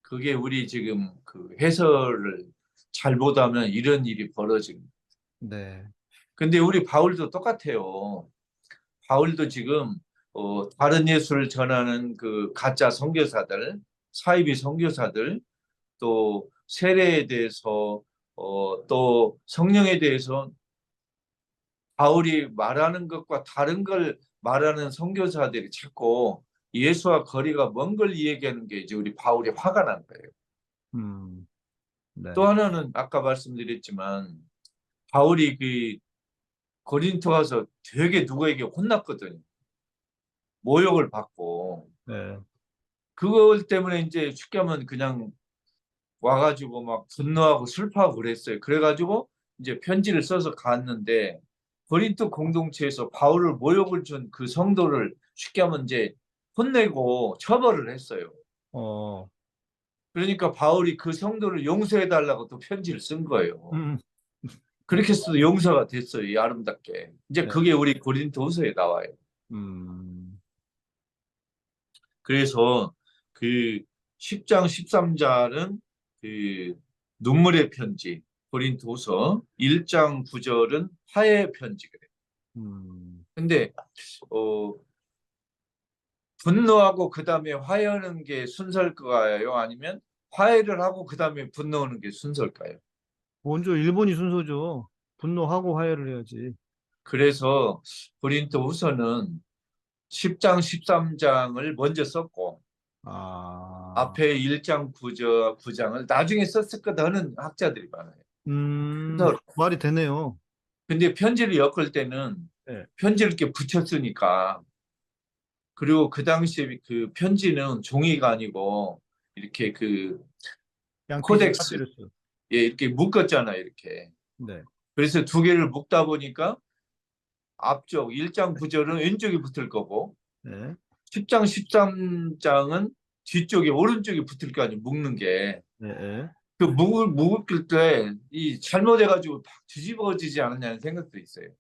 그게 우리 지금 그 해설을 잘못하면 이런 일이 벌어집니다.
네.
근데 우리 바울도 똑같아요. 바울도 지금 다른 예수를 전하는 그 가짜 선교사들, 사이비 선교사들, 또 세례에 대해서 또 성령에 대해서 바울이 말하는 것과 다른 걸 말하는 선교사들이 자꾸 예수와 거리가 먼 걸 얘기하는 게 이제 우리 바울이 화가 난 거예요.
네.
또 하나는 아까 말씀드렸지만 바울이 그 고린토 가서 되게 누구에게 혼났거든요. 모욕을 받고.
네.
그것 때문에 이제 쉽게 하면 그냥 와가지고 막 분노하고 슬퍼하고 그랬어요. 그래가지고 이제 편지를 써서 갔는데 고린토 공동체에서 바울을 모욕을 준 그 성도를 쉽게 하면 이제 혼내고 처벌을 했어요.
어,
그러니까 바울이 그 성도를 용서해달라고 또 편지를 쓴 거예요.
음,
그렇게 해서 용서가 됐어요. 이 아름답게. 이제
네.
그게 우리 고린토후서에 나와요. 그래서 그 10장 13절은 그 눈물의 편지, 고린토후서 1장 9절은 화해의 편지 그래요. 근데 분노하고 그다음에 화해하는 게 순서일까요? 아니면 화해를 하고 그다음에 분노하는 게 순서일까요?
먼저 일본이 순서죠. 분노하고 화해를 해야지.
그래서 고린토후서는 10장 13장을 먼저 썼고
아,
앞에 1장 9장을 나중에 썼을 거다 하는 학자들이 많아요. 그래서
말이 되네요.
근데 편지를 엮을 때는
네.
편지를 이렇게 붙였으니까. 그리고 그 당시에 그 편지는 종이가 아니고 이렇게 그
양피지
코덱스,
파피루스.
예, 이렇게 묶었잖아요, 이렇게.
네.
그래서 두 개를 묶다 보니까 앞쪽 1장 9절은 왼쪽에 붙을 거고
네.
10장 13장은 뒤쪽에 오른쪽에 붙을 거 아니에요, 묶는 게.
네. 네.
그 묶을 때 이 잘못해가지고 막 뒤집어지지 않았냐는 생각도 있어요.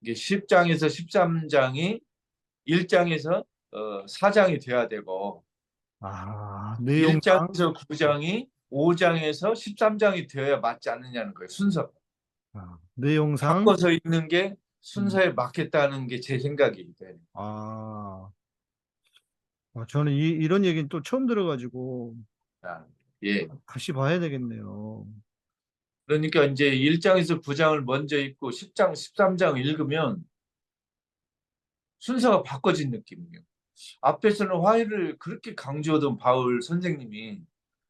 이게 10장에서 13장이 1장에서 4장이 돼야 되고
내용상
1장에서 9장이 5장에서 13장이 되어야 맞지 않느냐는 거예요, 순서.
내용상
바꿔서 읽는 게 순서에 맞겠다는 게 제 생각이 돼요.
저는 이런 얘기는 또 처음 들어가지고
아, 예.
다시 봐야 되겠네요.
그러니까 이제 1장에서 9장을 먼저 읽고 10장, 13장을 읽으면 순서가 바꿔진 느낌이에요. 앞에서는 화해를 그렇게 강조하던 바울 선생님이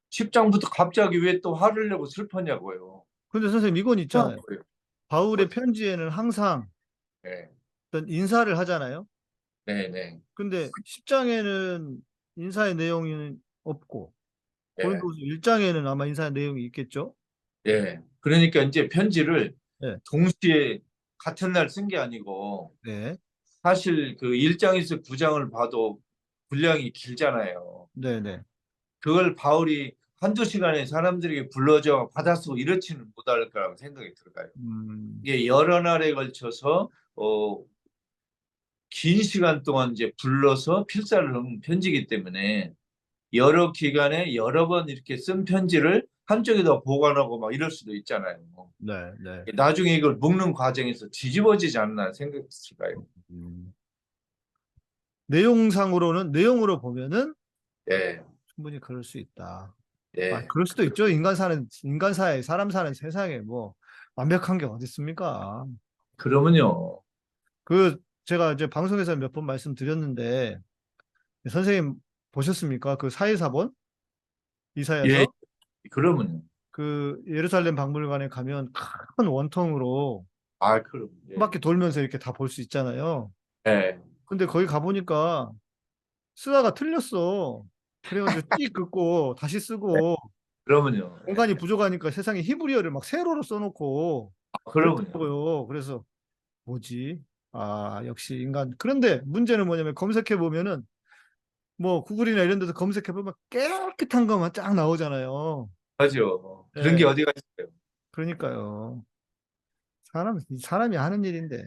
10장부터 갑자기 왜 또 화를 내고 슬퍼냐고요.
근데 선생님 이건 있잖아요.
거예요.
바울의 편지에는 항상
네,
어떤 인사를 하잖아요.
네, 네.
근데 10장에는 인사의 내용이 없고
네.
고린도후서 1장에는 아마 인사의 내용이 있겠죠?
예. 그러니까 이제 편지를
네.
동시에 같은 날 쓴 게 아니고
네.
사실 그 1장에서 9장을 봐도 분량이 길잖아요.
네, 네.
그걸 바울이 한두 시간에 사람들에게 불러줘 받아 쓰고 이렇지는 못할 거라고 생각이 들어요. 이게 여러 날에 걸쳐서 긴 시간 동안 이제 불러서 필사를 넣은 편지이기 때문에 여러 기간에 여러 번 이렇게 쓴 편지를 한쪽에다 보관하고 막 이럴 수도 있잖아요.
네, 네.
나중에 이걸 묶는 과정에서 뒤집어지지 않나 생각이 들어요.
내용상으로는 내용으로 보면은
예,
충분히 그럴 수 있다.
예.
그럴 수도 있죠. 인간 사회, 사람 사는 세상에 뭐 완벽한 게 어디 있습니까?
그러면요.
제가 이제 방송에서 몇 번 말씀드렸는데 선생님 보셨습니까? 그 사회사본 이사야서
예, 그러면요.
그 예루살렘 박물관에 가면 큰 원통으로
그럼. 예.
한 바퀴 돌면서 이렇게 다 볼 수 있잖아요.
예.
근데 거기 가보니까 쓰다가 틀렸어. 그래가지고 띡 긋고 다시 쓰고
그러면요.
공간이 부족하니까 세상에 히브리어를 막 세로로 써놓고
그러면요.
그렇더라고요. 그래서 뭐지? 역시 인간. 그런데 문제는 뭐냐면 검색해 보면은 뭐 구글이나 이런 데서 검색해 보면 깨끗한 것만 쫙 나오잖아요.
맞죠. 그런
예,
게 어디가 있어요.
그러니까요. 사람이 하는 일인데.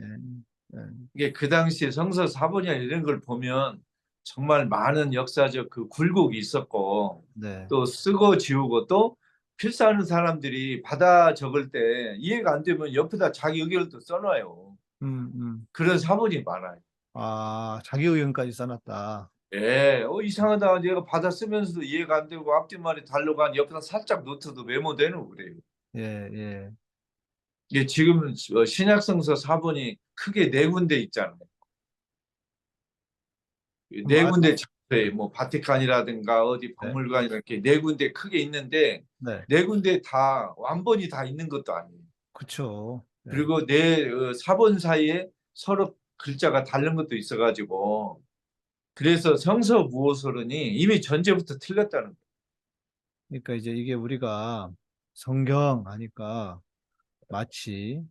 예.
이게 그 당시에 성서 사본이나 이런 걸 보면 정말 많은 역사적 그 굴곡이 있었고
네.
또 쓰고 지우고 또 필사하는 사람들이 받아 적을 때 이해가 안 되면 옆에다 자기 의견을 또 써놔요. 그런 사본이 많아요.
자기 의견까지 써놨다.
예, 이상하다. 내가 받아 쓰면서도 이해가 안 되고 앞뒷말이 다르고 한 옆에다 살짝 노트도 메모되는 그래요.
예, 예.
이게 지금 신약성서 사본이 크게 네 군데 있잖아요. 네 군데 장소에 뭐 바티칸이라든가 어디 박물관이나 이렇게 네 군데 크게 있는데
네.
네 군데 다 완본이 다 있는 것도 아니에요.
그렇죠.
그리고 네 사본 사이에 서로 글자가 다른 것도 있어가지고 그래서 성서 무호설론이 이미 전제부터 틀렸다는 거예요.
그러니까 이제 이게 우리가 성경 하니까 마치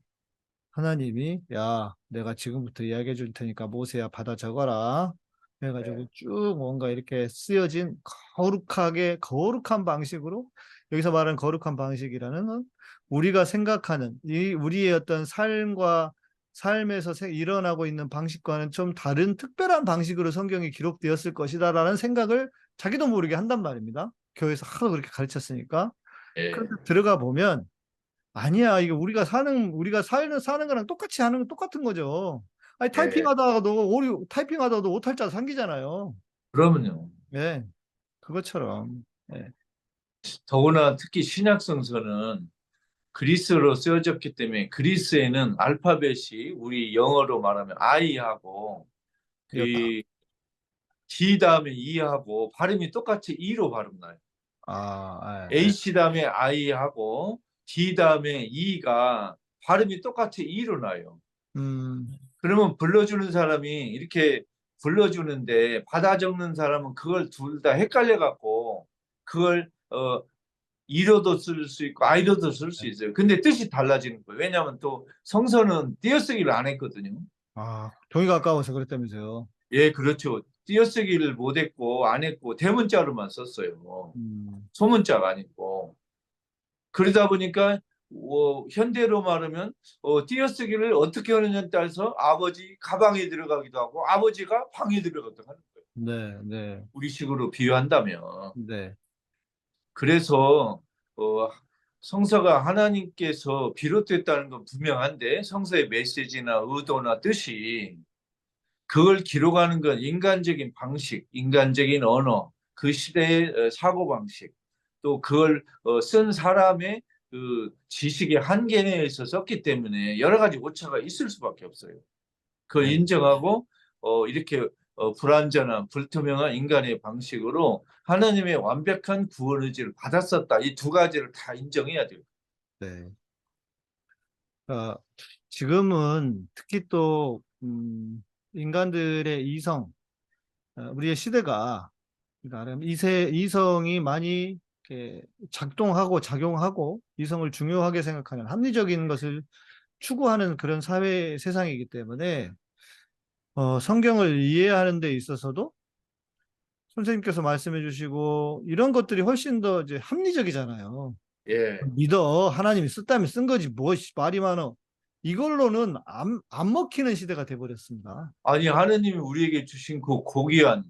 하나님이 내가 지금부터 이야기해 줄 테니까 모세야 받아 적어라 해가지고 쭉 뭔가 이렇게 쓰여진 거룩한 방식으로 여기서 말하는 거룩한 방식이라는 건 우리가 생각하는 우리의 어떤 삶에서 일어나고 있는 방식과는 좀 다른 특별한 방식으로 성경이 기록되었을 것이다라는 생각을 자기도 모르게 한단 말입니다. 교회에서 하도 그렇게 가르쳤으니까. 그런데 들어가 보면 아니야. 이거 우리가 사는 거랑 똑같이 하는 거 똑같은 거죠. 아니 타이핑하다가도 오탈자 생기잖아요.
그러면요.
네. 그것처럼. 네.
더구나 특히 신약성서는 그리스어로 쓰여졌기 때문에 그리스에는 알파벳이 우리 영어로 말하면 I하고 그 D 다음에 E하고 발음이 똑같이 E로 발음나요. H 다음에 I하고 D 다음에 E가 발음이 똑같이 E로 나요.
음,
그러면 불러주는 사람이 이렇게 불러주는데 받아 적는 사람은 그걸 둘 다 헷갈려 갖고 그걸 이로도 쓸 수 있고 아이로도 쓸 수 있어요. 근데 뜻이 달라지는 거예요. 왜냐하면 또 성서는 띄어쓰기를 안 했거든요.
아, 종이가 아까워서 그랬다면서요.
예, 그렇죠. 띄어쓰기를 못 했고 안 했고 대문자로만 썼어요. 소문자가 아니고. 그러다 보니까 현대로 말하면 띄어쓰기를 어떻게 하느냐에 따라서 아버지 가방에 들어가기도 하고 아버지가 방에 들어가기도 하는 거예요.
네, 네,
우리식으로 비유한다면.
네.
그래서 성서가 하나님께서 비롯됐다는 건 분명한데 성서의 메시지나 의도나 뜻이 그걸 기록하는 건 인간적인 방식, 인간적인 언어, 그 시대의 사고방식, 또 그걸 쓴 사람의 그 지식의 한계 내에서 썼기 때문에 여러 가지 오차가 있을 수밖에 없어요. 그걸
네.
인정하고 이렇게 불완전한 불투명한 인간의 방식으로 하나님의 완벽한 구원 의지를 받았었다. 이 두 가지를 다 인정해야 돼요.
네. 지금은 특히 또 인간들의 이성, 우리의 시대가 나름 이성이 많이 이렇게 작동하고 작용하고 이성을 중요하게 생각하는 합리적인 것을 추구하는 그런 사회 세상이기 때문에 성경을 이해하는 데 있어서도 선생님께서 말씀해 주시고 이런 것들이 훨씬 더 이제 합리적이잖아요.
예.
믿어. 하나님이 썼다면 쓴 거지. 뭐 말이 많어. 이걸로는 안 먹히는 시대가 돼버렸습니다.
아니 하나님이 우리에게 주신 그 고귀한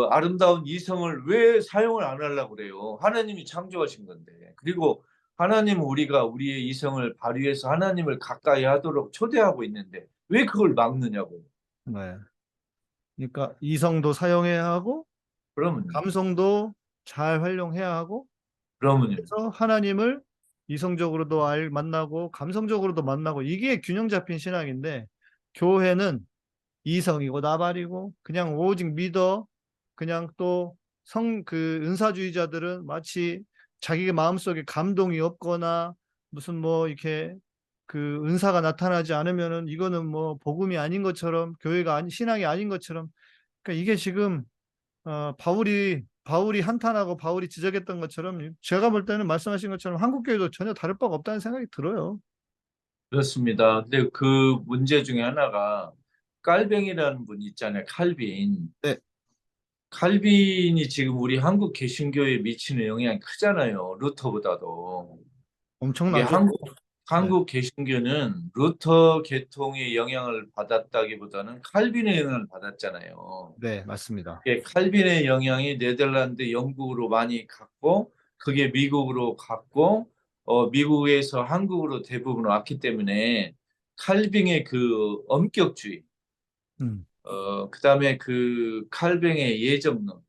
아름다운 이성을 왜 사용을 안 하려고 그래요? 하나님이 창조하신 건데. 그리고 하나님은 우리가 우리의 이성을 발휘해서 하나님을 가까이 하도록 초대하고 있는데 왜 그걸 막느냐고.
네. 그러니까 이성도 사용해야 하고
그러면
감성도 잘 활용해야 하고
그러면요.
그래서 하나님을 이성적으로도 만나고 감성적으로도 만나고 이게 균형 잡힌 신앙인데 교회는 이성이고 나발이고 그냥 오직 믿어 그냥 또 그 은사주의자들은 마치 자기 마음속에 감동이 없거나 무슨 뭐 이렇게 그 은사가 나타나지 않으면은 이거는 뭐 복음이 아닌 것처럼 교회가 신앙이 아닌 것처럼 그러니까 이게 지금 바울이 한탄하고 바울이 지적했던 것처럼 제가 볼 때는 말씀하신 것처럼 한국 교회도 전혀 다를 바가 없다는 생각이 들어요.
그렇습니다. 근데 그 문제 중에 하나가 깔뱅이라는 분 있잖아요. 칼빈.
네.
칼빈이 지금 우리 한국 개신교에 미치는 영향이 크잖아요. 루터보다도. 이게
엄청나죠.
한국 개신교는 루터 계통의 영향을 받았다기보다는 칼빈의 영향을 받았잖아요.
네, 맞습니다.
칼빈의 영향이 네덜란드, 영국으로 많이 갔고 그게 미국으로 갔고 미국에서 한국으로 대부분 왔기 때문에 칼빈의 그 엄격주의, 그다음에 그 칼뱅의 예정론,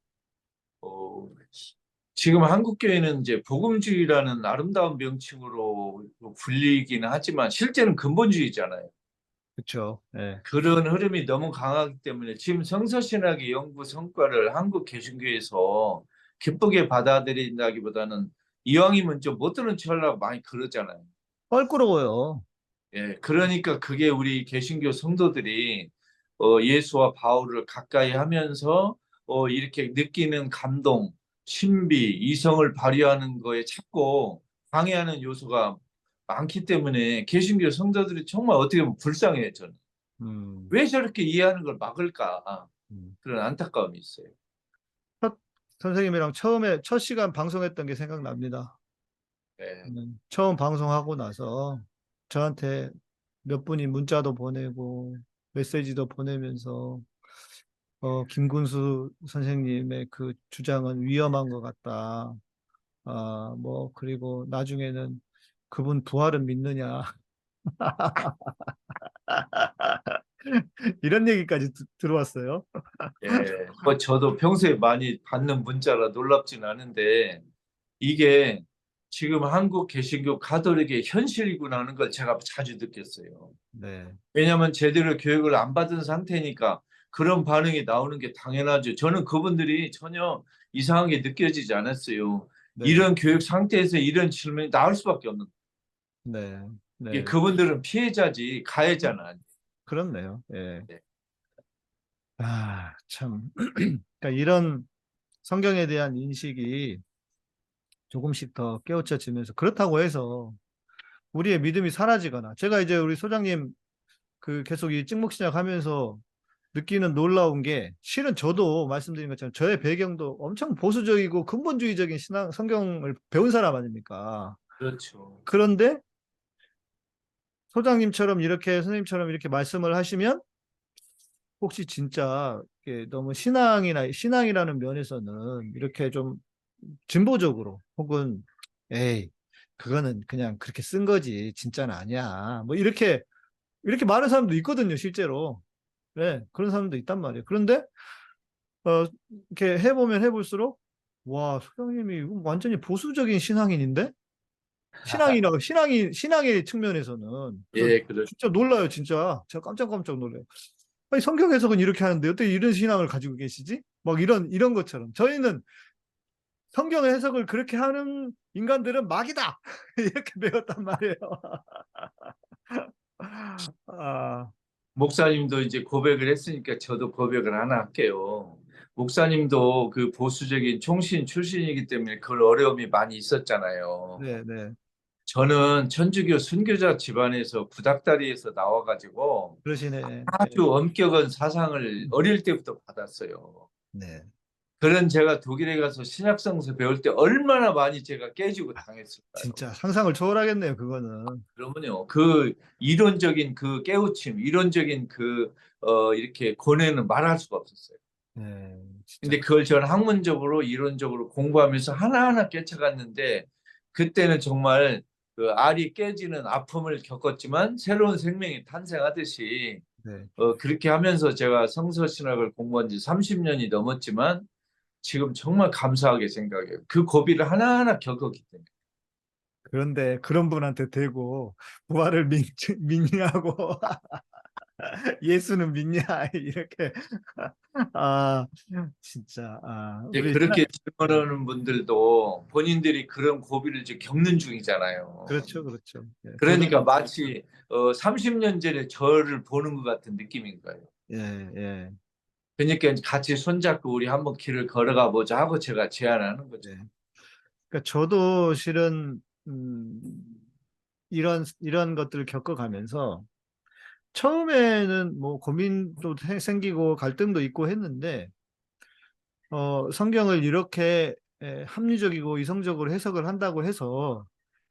지금 한국 교회는 이제 복음주의라는 아름다운 명칭으로 불리기는 하지만 실제는 근본주의잖아요.
그렇죠. 네.
그런 흐름이 너무 강하기 때문에 지금 성서신학의 연구 성과를 한국 개신교에서 기쁘게 받아들인다기보다는 이왕이면 좀 못 들은 척 하려고 많이 그러잖아요.
껄끄러워요.
예, 그러니까 그게 우리 개신교 성도들이 예수와 바울을 가까이 하면서 이렇게 느끼는 감동, 신비, 이성을 발휘하는 거에 자꾸 방해하는 요소가 많기 때문에 개신교 성도들이 정말 어떻게 보면 불쌍해요, 저는. 왜 저렇게 이해하는 걸 막을까? 그런 안타까움이 있어요.
선생님이랑 처음에 첫 시간 방송했던 게 생각납니다.
네.
처음 방송하고 나서 저한테 몇 분이 문자도 보내고 메시지도 보내면서 김군수 선생님의 그 주장은 위험한 것 같다. 뭐 그리고 나중에는 그분 부활은 믿느냐 이런 얘기까지 들어왔어요.
예, 뭐 저도 평소에 많이 받는 문자라 놀랍진 않은데 이게 지금 한국 개신교 가톨릭의 현실이구나 하는 걸 제가 자주 느꼈어요.
네.
왜냐하면 제대로 교육을 안 받은 상태니까 그런 반응이 나오는 게 당연하죠. 저는 그분들이 전혀 이상하게 느껴지지 않았어요.
네.
이런 교육 상태에서 이런 질문이 나올 수밖에 없는 거예요.
네. 네.
그분들은 피해자지 가해자는 아니에요.
그렇네요. 예.
네.
아, 참. 그러니까 이런 성경에 대한 인식이 조금씩 더 깨우쳐지면서 그렇다고 해서 우리의 믿음이 사라지거나 제가 이제 우리 소장님 그 계속 이 찍목신약 하면서 느끼는 놀라운 게 실은 저도 말씀드린 것처럼 저의 배경도 엄청 보수적이고 근본주의적인 신앙 성경을 배운 사람 아닙니까?
그렇죠.
그런데 소장님처럼 이렇게 선생님처럼 이렇게 말씀을 하시면 혹시 진짜 이게 너무 신앙이라는 면에서는 이렇게 좀 진보적으로 혹은 에이 그거는 그냥 그렇게 쓴 거지 진짜는 아니야 뭐 이렇게 말하는 사람도 있거든요 실제로. 네, 그런 사람도 있단 말이에요. 그런데 이렇게 해보면 해볼수록 와 소장님이 완전히 보수적인 신앙인인데 신앙의 측면에서는 그래서
예, 그렇죠.
진짜 놀라요 진짜 제가 깜짝깜짝 놀라요. 아니 성경 해석은 이렇게 하는데 어떻게 이런 신앙을 가지고 계시지? 막 이런 것처럼 저희는 성경의 해석을 그렇게 하는 인간들은 막이다 이렇게 배웠단 말이에요. 아,
목사님도 이제 고백을 했으니까 저도 고백을 하나 할게요. 목사님도 그 보수적인 총신 출신이기 때문에 그런 어려움이 많이 있었잖아요.
네, 네,
저는 천주교 순교자 집안에서 구닥다리에서 나와가지고
그러시네.
아주 엄격한 사상을 어릴 때부터 받았어요.
네,
그런 제가 독일에 가서 신약성서 배울 때 얼마나 많이 제가 깨지고 당했을까요?
진짜 상상을 초월하겠네요 그거는.
그러면요, 그 이론적인 그 깨우침, 이론적인 그 이렇게 고뇌는 말할 수가 없었어요.
네, 진짜.
근데 그걸 저는 학문적으로 이론적으로 공부하면서 하나하나 깨쳐갔는데 그때는 정말 그 알이 깨지는 아픔을 겪었지만 새로운 생명이 탄생하듯이
네.
그렇게 하면서 제가 성서신학을 공부한 지 30년이 넘었지만 지금 정말 감사하게 생각해요. 그 고비를 하나하나 겪었기 때문에.
그런데 그런 분한테 대고 부활을 믿냐고 예수는 믿냐 이렇게 아 진짜
이제
우리
그렇게 질문하는 분들도 본인들이 그런 고비를 이제 겪는 중이잖아요.
그렇죠 그렇죠. 예,
그러니까 마치 30년 전에 저를 보는 것 같은 느낌인 거예요.
예, 예,
그러니까 같이 손잡고 우리 한번 길을 걸어가 보자 하고 제가 제안하는 거죠.
예. 그러니까 저도 실은 이런 것들을 겪어가면서 처음에는 뭐 고민도 생기고 갈등도 있고 했는데 성경을 이렇게 합리적이고 이성적으로 해석을 한다고 해서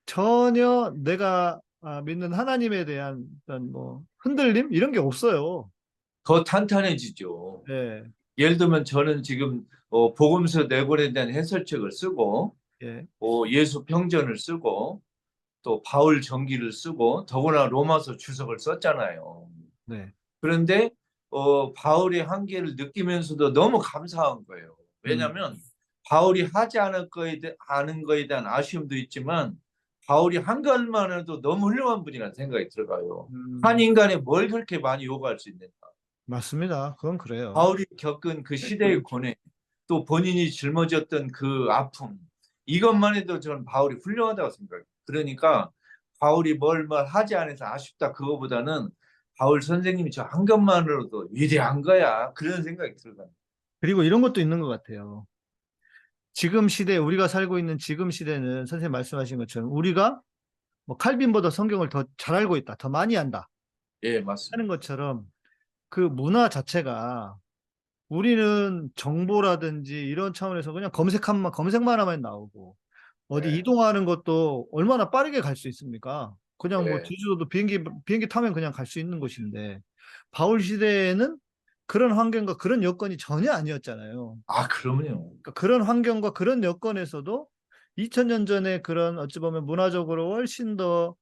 전혀 내가 믿는 하나님에 대한 어떤 뭐 흔들림 이런 게 없어요.
더 탄탄해지죠.
예,
예를 들면 저는 지금 복음서 4권에 대한 해설책을 쓰고
예,
예수 평전을 쓰고 또 바울 전기를 쓰고 더구나 로마서 주석을 썼잖아요.
네,
그런데 바울의 한계를 느끼면서도 너무 감사한 거예요. 왜냐하면 바울이 하지 않은 거에 대한 아쉬움도 있지만 바울이 한 것만 해도 너무 훌륭한 분이라는 생각이 들어가요. 한 인간에 뭘 그렇게 많이 요구할 수 있는가.
맞습니다. 그건 그래요.
바울이 겪은 그 시대의 고뇌, 또 본인이 짊어졌던 그 아픔, 이것만 해도 저는 바울이 훌륭하다고 생각해요. 그러니까 바울이 뭘 하지 않아서 아쉽다 그거보다는 바울 선생님이 저 한 것만으로도 위대한 거야. 그런 생각이 들어요.
그리고 이런 것도 있는 것 같아요. 지금 시대 우리가 살고 있는 지금 시대는 선생님 말씀하신 것처럼 우리가 뭐 칼빈보다 성경을 더 잘 알고 있다, 더 많이 안다
예, 맞습니다.
하는 것처럼 그 문화 자체가 우리는 정보라든지 이런 차원에서 그냥 검색만 하면 나오고 어디
네.
이동하는 것도 얼마나 빠르게 갈 수 있습니까? 그냥 뭐
네.
제주도도 비행기 타면 그냥 갈 수 있는 곳인데 바울 시대에는 그런 환경과 그런 여건이 전혀 아니었잖아요.
아, 그럼요.
그러니까 그런 환경과 그런 여건에서도 2000년 전에 그런 어찌 보면 문화적으로 훨씬 더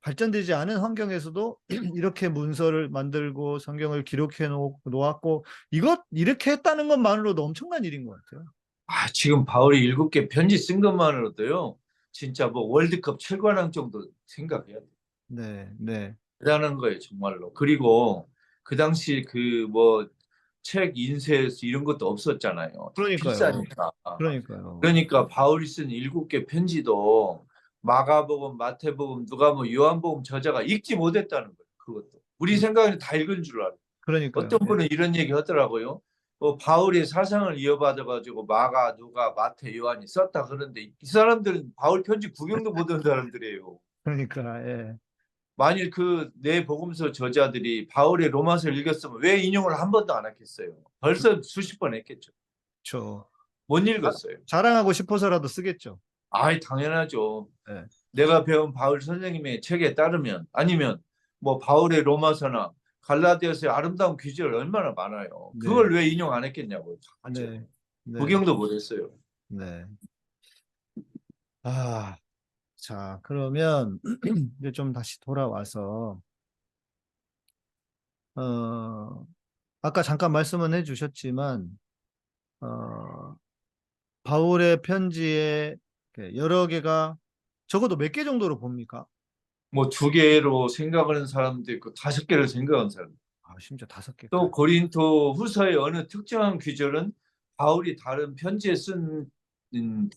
발전되지 않은 환경에서도 이렇게 문서를 만들고 성경을 기록해 놓았고 이렇게 했다는 것만으로도 엄청난 일인 것 같아요.
아, 지금 바울이 7개 편지 쓴 것만으로도요. 진짜 뭐 월드컵 최고랑 정도 생각해야 돼요.
네, 네.
대단한 거예요, 정말로. 그리고 그 당시 그 뭐 책 인쇄 이런 것도 없었잖아요.
그러니까요.
비싸니까.
그러니까요.
그러니까 바울이 쓴 7개 편지도 마가복음, 마태복음, 누가복음, 요한복음 저자가 읽지 못했다는 거예요. 그것도 우리 생각에는 다 읽은 줄 알아요.
그러니까요.
어떤 분은 이런 얘기 하더라고요. 바울의 사상을 이어받아가지고 마가, 누가, 마태, 요한이 썼다 그러는데 이 사람들은 바울 편지 구경도 못 한 사람들이에요.
그러니까 예.
만일 그 내 복음서 저자들이 바울의 로마서를 읽었으면 왜 인용을 한 번도 안 했겠어요? 벌써 수십 번 했겠죠.
저
못 읽었어요.
자랑하고 싶어서라도 쓰겠죠.
아이, 당연하죠.
네.
내가 배운 바울 선생님의 책에 따르면 아니면 뭐 바울의 로마서나 갈라디아서의 아름다운 귀절 얼마나 많아요.
네.
그걸 왜 인용 안 했겠냐고요.
네. 네.
구경도 못 했어요.
네. 아, 자, 그러면 이제 좀 다시 돌아와서 아까 잠깐 말씀은 해주셨지만 바울의 편지에 여러 개가 적어도 몇 개 정도로 봅니까?
뭐 2개로 생각하는 사람도 있고 5개를 생각하는 사람.
아, 심지어 5개.
또 고린토 후서의 어느 특정한 귀절은 바울이 다른 편지에 쓴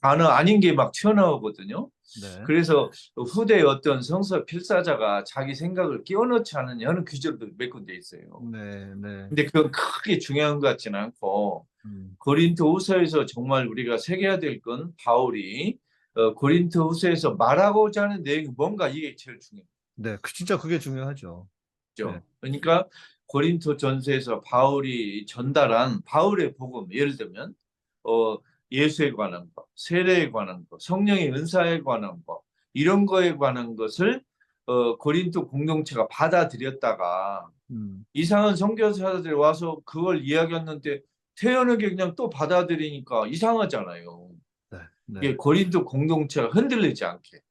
단어 아닌 게 막 튀어나오거든요.
네.
그래서 후대의 어떤 성서 필사자가 자기 생각을 끼워 넣지 않은 여러 귀절도 몇 군데 있어요.
네, 네.
근데 그건 크게 중요한 것 같지는 않고 고린토 후서에서 정말 우리가 새겨야 될 건 바울이 고린토 후서에서 말하고자 하는 내용이 뭔가 이게 제일 중요해요.
네, 진짜 그게 중요하죠. 네.
그러니까 고린토 전서에서 바울이 전달한 바울의 복음, 예를 들면 예수에 관한 것, 세례에 관한 것, 성령의 은사에 관한 것, 이런 거에 관한 것을 고린토 공동체가 받아들였다가 이상한 선교사들이 와서 그걸 이야기했는데 태연하게 그냥 또 받아들이니까 이상하잖아요.
네, 네.
이게 고린토 공동체가 흔들리지 않게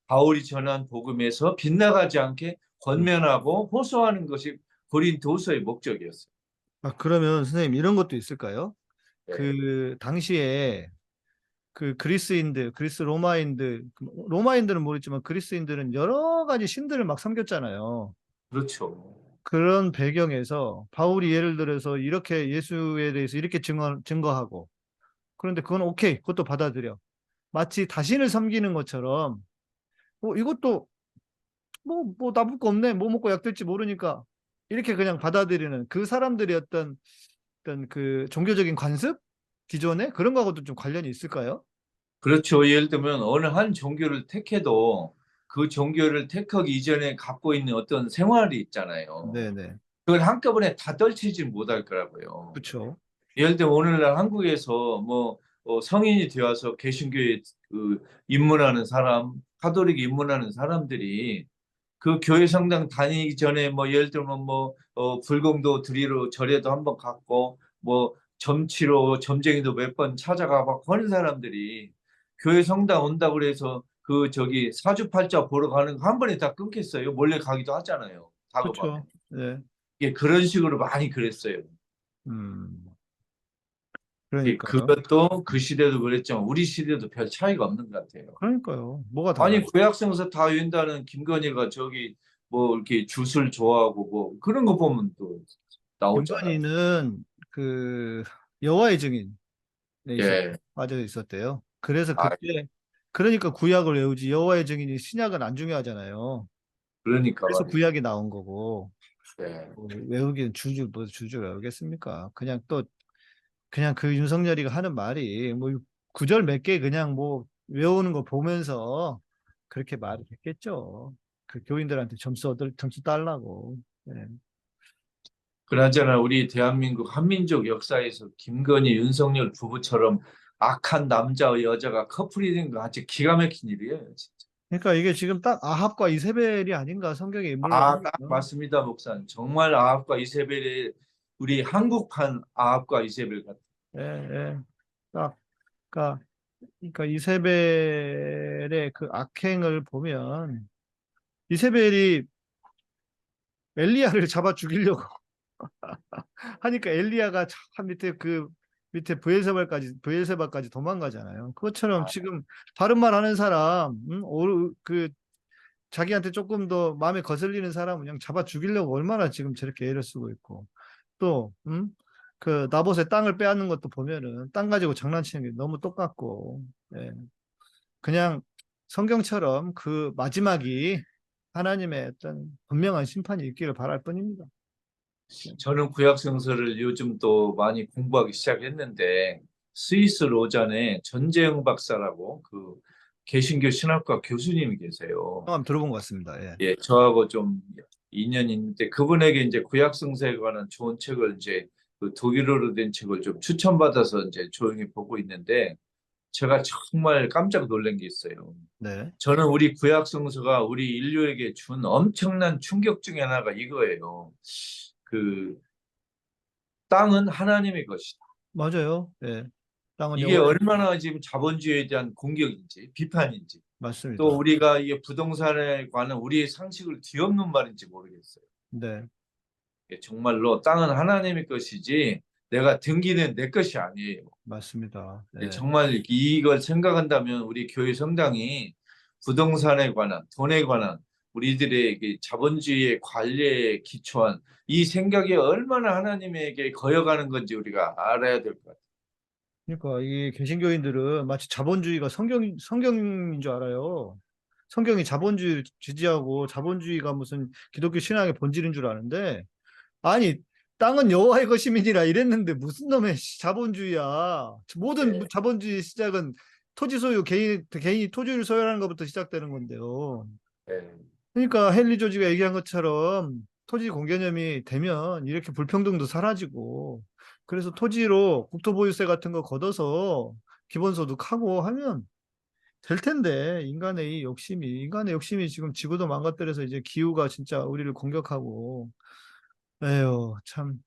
바울이 전한 복음에서 빗나가지 않게 권면하고 호소하는 것이 고린토서의 목적이었어요.
아, 그러면 선생님 이런 것도 있을까요?
네.
그 당시에 그 그리스인들, 그리스 로마인들은 모르겠지만 그리스인들은 여러 가지 신들을 막 섬겼잖아요.
그렇죠.
그런 배경에서 바울이 예를 들어서 이렇게 예수에 대해서 이렇게 증거하고 그런데 그건 오케이, 그것도 받아들여. 마치 자신을 섬기는 것처럼 이것도 뭐 나쁠 거 없네. 뭐 먹고 약 될지 모르니까 이렇게 그냥 받아들이는 그 사람들의 어떤 그 종교적인 관습? 기존에 그런 거하고도 좀 관련이 있을까요?
그렇죠. 예를 들면 어느 한 종교를 택해도 그 종교를 택하기 이전에 갖고 있는 어떤 생활이 있잖아요.
네네.
그걸 한꺼번에 다 떨치지 못할 거라고요.
그렇죠.
예를 들면 오늘날 한국에서 뭐 성인이 되어서 개신교에 입문하는 사람, 가톨릭에 입문하는 사람들이 그 교회 성당 다니기 전에 뭐 예를 들면 뭐 불공도 드리러 절에도 한번 갔고 뭐 점치러 점쟁이도 몇 번 찾아가고 그런 사람들이 교회 성당 온다고 그래서 그 저기 사주팔자 보러 가는 거 한 번에 다 끊겠어요. 몰래 가기도 하잖아요. 다급하면.
그렇죠. 네.
예, 그런 식으로 많이 그랬어요.
그러니까요.
그것도 그 시대도 그랬지만 우리 시대도 별 차이가 없는 것 같아요.
그러니까요. 뭐가
아니
달라요?
구약성서 다 외운다는 김건희가 저기 뭐 이렇게 슛을 좋아하고 뭐 그런 거 보면 또 나오잖아요.
김건희는 그 여호와의 증인에
예.
빠져 있었대요. 그래서
아,
그때 그러니까 구약을 외우지 여호와의 증인이 신약은 안 중요하잖아요.
그러니까
그래서
말이에요.
구약이 나온 거고
예.
외우기는 주주 외우겠습니까? 그냥 그 윤석열이가 하는 말이 뭐 구절 몇 개 그냥 뭐 외우는 거 보면서 그렇게 말을 했겠죠. 그 교인들한테 점수 달라고. 네.
그나저나 우리 대한민국 한민족 역사에서 김건희, 윤석열 부부처럼 악한 남자와 여자가 커플이 된 거 아주 기가 막힌 일이에요. 진짜.
그러니까 이게 지금 딱 아합과 이세벨이 아닌가 성경에 인물로
딱 맞습니다, 목사님. 정말 아합과 이세벨이 우리 한국판 아합과 이세벨 같아요.
예, 예. 딱 그러니까 이세벨의 그 악행을 보면 이세벨이 엘리야를 잡아 죽이려고 하니까 엘리야가 참 밑에 브엘세바까지 도망가잖아요. 그것처럼 지금 바른 말 하는 사람, 자기한테 조금 더 마음에 거슬리는 사람은 그냥 잡아 죽이려고 얼마나 지금 저렇게 애를 쓰고 있고 또 그 나봇의 땅을 빼앗는 것도 보면은 땅 가지고 장난치는 게 너무 똑같고 예. 그냥 성경처럼 그 마지막이 하나님의 어떤 분명한 심판이 있기를 바랄 뿐입니다.
저는 구약 성서를 요즘 또 많이 공부하기 시작했는데 스위스 로잔에 전재영 박사라고 그 개신교 신학과 교수님이 계세요.
한번 들어본 것 같습니다. 예.
예, 저하고 좀 인연이 있는데 그분에게 이제 구약 성서에 관한 좋은 책을 이제 그 독일어로 된 책을 좀 추천받아서 이제 조용히 보고 있는데 제가 정말 깜짝 놀란 게 있어요.
네.
저는 우리 구약 성서가 우리 인류에게 준 엄청난 충격 중에 하나가 이거예요. 그 땅은 하나님의 것이다.
맞아요. 예. 땅은
이게
여호와의
얼마나 지금 자본주의에 대한 공격인지 비판인지
맞습니다.
또 우리가 이게 부동산에 관한 우리의 상식을 뒤엎는 말인지 모르겠어요.
네.
정말로 땅은 하나님의 것이지 내가 등기는 내 것이 아니에요.
맞습니다. 예.
정말 이걸 생각한다면 우리 교회 성당이 부동산에 관한 돈에 관한 우리들의 자본주의의 관리에 기초한 이 생각이 얼마나 하나님에게 거여가는 건지 우리가 알아야 될 것 같아요.
그러니까 이 개신교인들은 마치 자본주의가 성경인 줄 알아요. 성경이 자본주의를 지지하고 자본주의가 무슨 기독교 신앙의 본질인 줄 아는데 아니 땅은 여호와의 것임이니라 이랬는데 무슨 놈의 자본주의야. 모든
네.
자본주의 시작은 토지 소유 개인이 토지를 소유하는 것부터 시작되는 건데요.
네.
그러니까 헨리 조지가 얘기한 것처럼 토지 공개념이 되면 이렇게 불평등도 사라지고 그래서 토지로 국토보유세 같은 거 걷어서 기본소득하고 하면 될 텐데 인간의 욕심이 지금 지구도 망가뜨려서 이제 기후가 진짜 우리를 공격하고 에휴 참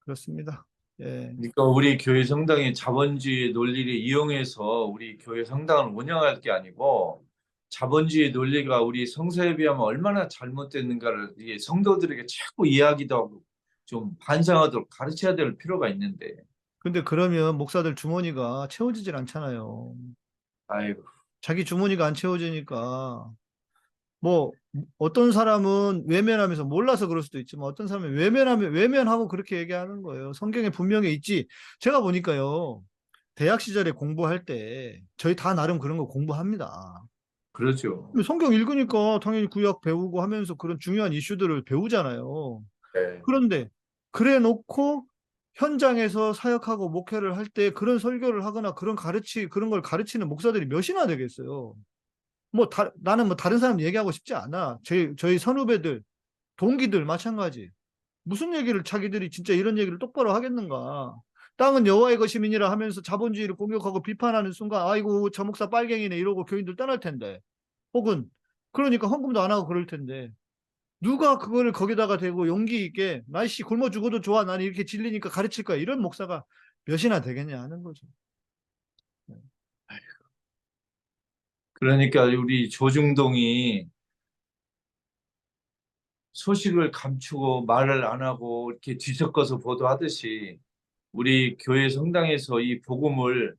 그렇습니다. 예.
그러니까 우리 교회 성당이 자본주의 논리를 이용해서 우리 교회 성당을 운영할 게 아니고 자본주의 논리가 우리 성서에 비하면 얼마나 잘못됐는가를 이게 성도들에게 자꾸 이야기도 하고 좀 반성하도록 가르쳐야 될 필요가 있는데
근데 그러면 목사들 주머니가 채워지질 않잖아요.
아이고
자기 주머니가 안 채워지니까 뭐 어떤 사람은 외면하면서 몰라서 그럴 수도 있지만 어떤 사람은 외면하고 그렇게 얘기하는 거예요. 성경에 분명히 있지. 제가 보니까요. 대학 시절에 공부할 때 저희 다 나름 그런 거 공부합니다.
그렇죠.
성경 읽으니까 당연히 구약 배우고 하면서 그런 중요한 이슈들을 배우잖아요.
네.
그런데 그래 놓고 현장에서 사역하고 목회를 할 때 그런 설교를 하거나 그런 걸 가르치는 목사들이 몇이나 되겠어요. 나는 뭐 다른 사람 얘기하고 싶지 않아. 저희 선후배들, 동기들 마찬가지. 무슨 얘기를 자기들이 진짜 이런 얘기를 똑바로 하겠는가. 땅은 여호와의 것임이니라 하면서 자본주의를 공격하고 비판하는 순간 아이고 저 목사 빨갱이네 이러고 교인들 떠날 텐데. 혹은 그러니까 헌금도 안 하고 그럴 텐데. 누가 그거를 거기다가 대고 용기 있게 날씨 굶어 죽어도 좋아 나는 이렇게 진리니까 가르칠 거야 이런 목사가 몇이나 되겠냐 하는 거죠.
그러니까 우리 조중동이 소식을 감추고 말을 안 하고 이렇게 뒤섞어서 보도하듯이 우리 교회 성당에서 이 복음을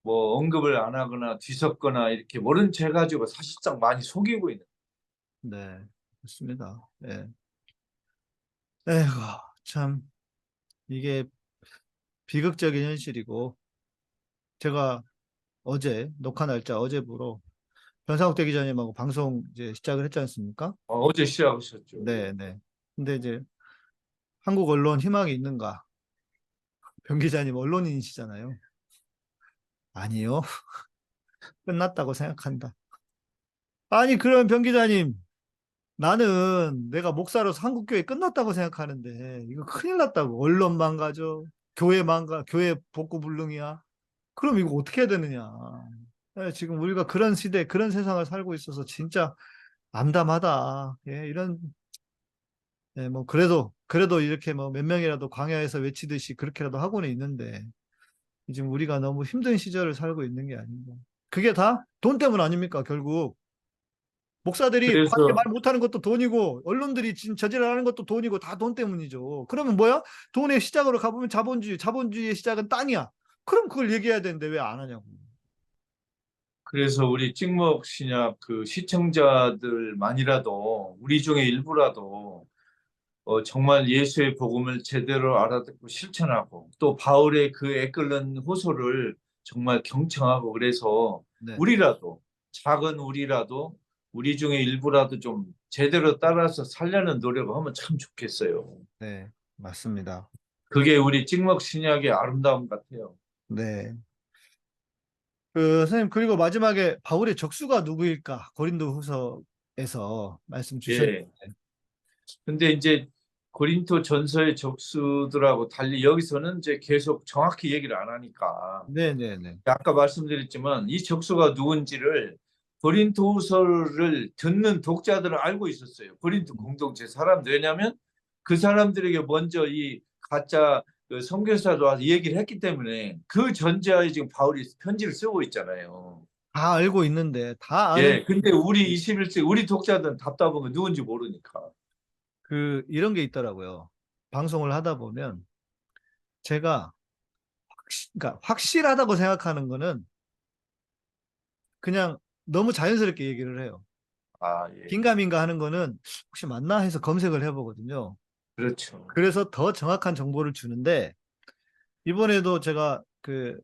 뭐 언급을 안 하거나 뒤섞거나 이렇게 모른 채 가지고 사실상 많이 속이고 있는.
네, 그렇습니다. 예. 에휴, 참 이게 비극적인 현실이고 제가 어제 녹화 날짜 어제부로 변상욱 대기자님하고 방송 이제 시작을 했지 않습니까?
어제 시작하셨죠.
네, 네. 근데 이제 한국 언론 희망이 있는가? 변 기자님 언론인이시잖아요. 아니요. 끝났다고 생각한다. 아니, 그럼 변 기자님, 나는 내가 목사로서 한국교회 끝났다고 생각하는데, 이거 큰일 났다고. 언론 망가져. 교회 복구 불능이야. 그럼 이거 어떻게 해야 되느냐. 지금 우리가 그런 시대, 그런 세상을 살고 있어서 진짜 암담하다. 예, 뭐, 그래도 이렇게 뭐 몇 명이라도 광야에서 외치듯이 그렇게라도 하고는 있는데, 지금 우리가 너무 힘든 시절을 살고 있는 게 아닌가. 그게 다 돈 때문 아닙니까, 결국. 목사들이
그래서
밖에 말 못하는 것도 돈이고, 언론들이 지금 저질하는 것도 돈이고, 다 돈 때문이죠. 그러면 뭐야? 돈의 시작으로 가보면 자본주의의 시작은 땅이야. 그럼 그걸 얘기해야 되는데 왜 안 하냐고.
그래서 우리 찍먹 신약 그 시청자들만이라도 우리 중에 일부라도 정말 예수의 복음을 제대로 알아듣고 실천하고 또 바울의 그 애끓는 호소를 정말 경청하고 그래서
네.
우리라도 작은 우리라도 우리 중에 일부라도 좀 제대로 따라서 살려는 노력을 하면 참 좋겠어요.
네, 맞습니다.
그게 우리 찍먹 신약의 아름다움 같아요.
네. 선생님, 그리고 마지막에 바울의 적수가 누구일까? 고린도후서에서 말씀 주셨는데.
예. 근데 이제 고린도 전서의 적수들하고 달리 여기서는 이제 계속 정확히 얘기를 안 하니까
네네네.
아까 말씀드렸지만 이 적수가 누군지를 고린도후서를 듣는 독자들은 알고 있었어요. 고린도 공동체 사람들. 왜냐하면 그 사람들에게 먼저 이 가짜 그 선교사도 와서 얘기를 했기 때문에 그 전제하에 지금 바울이 편지를 쓰고 있잖아요.
다 알고 있는데, 다 아는,
예, 근데 우리 21세기 우리 독자들은 답답한 건 누군지 모르니까.
이런 게 있더라고요. 방송을 하다 보면, 제가, 그러니까 확실하다고 생각하는 거는 그냥 너무 자연스럽게 얘기를 해요.
아, 예.
긴가민가 하는 거는 혹시 맞나 해서 검색을 해보거든요.
그렇죠.
그래서 더 정확한 정보를 주는데, 이번에도 제가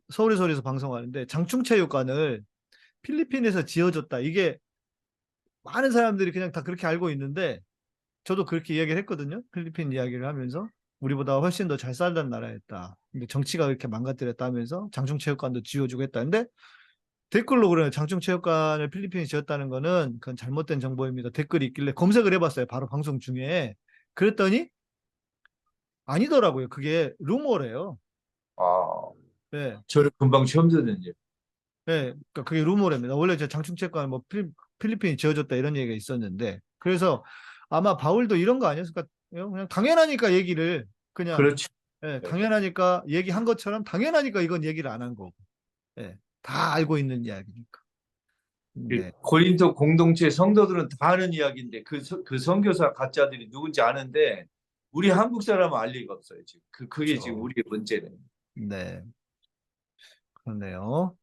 서울에서 방송하는데 장충체육관을 필리핀에서 지어줬다. 이게 많은 사람들이 그냥 다 그렇게 알고 있는데, 저도 그렇게 이야기를 했거든요. 필리핀 이야기를 하면서 우리보다 훨씬 더 잘 살던 나라였다. 근데 정치가 그렇게 망가뜨렸다 하면서 장충체육관도 지어주고 했다. 근데 댓글로 그래요. 장충체육관을 필리핀이 지었다는 거는 그건 잘못된 정보입니다. 댓글이 있길래 검색을 해봤어요. 바로 방송 중에. 그랬더니 아니더라고요. 그게 루머래요.
아,
네.
저를 금방 처음 듣는지.
네, 그러니까 그게 루머랍니다. 원래 제 장충체육관 뭐 필리핀이 지어줬다 이런 얘기가 있었는데, 그래서 아마 바울도 이런 거 아니었을까? 그냥 당연하니까 얘기를 그냥,
그렇죠.
예, 당연하니까 얘기한 것처럼 당연하니까 이건 얘기를 안 한 거고, 예, 다 알고 있는 이야기니까. 네,
고린도 공동체 성도들은 다 아는 이야기인데 그 선교사 가짜들이 누군지 아는데 우리 한국 사람은 알 리가 없어요. 지금 그게
그렇죠.
지금 우리의 문제는.
네, 그렇네요.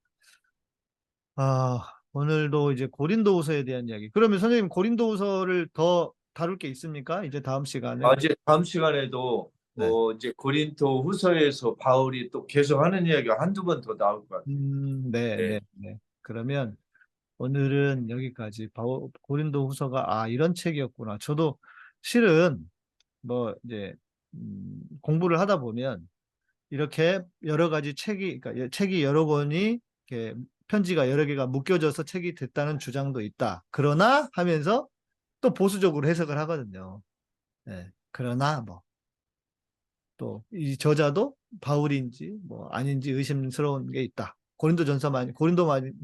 오늘도 이제 고린도후서에 대한 이야기. 그러면 선생님 고린도후서를 더 다룰 게 있습니까? 이제 다음 시간에.
이제 다음 시간에도
네.
이제 고린도 후서에서 바울이 또 계속 하는 이야기가 한두 번 더 나올 것 같아요.
네,
네.
네, 네. 그러면 오늘은 여기까지. 고린도후서가 이런 책이었구나. 저도 실은 뭐 이제 공부를 하다 보면 이렇게 여러 가지 그러니까 책이 여러 권이 이렇게 편지가 여러 개가 묶여져서 책이 됐다는 주장도 있다. 그러나 하면서 또 보수적으로 해석을 하거든요. 네. 그러나 뭐 또 이 저자도 바울인지 뭐 아닌지 의심스러운 게 있다. 고린도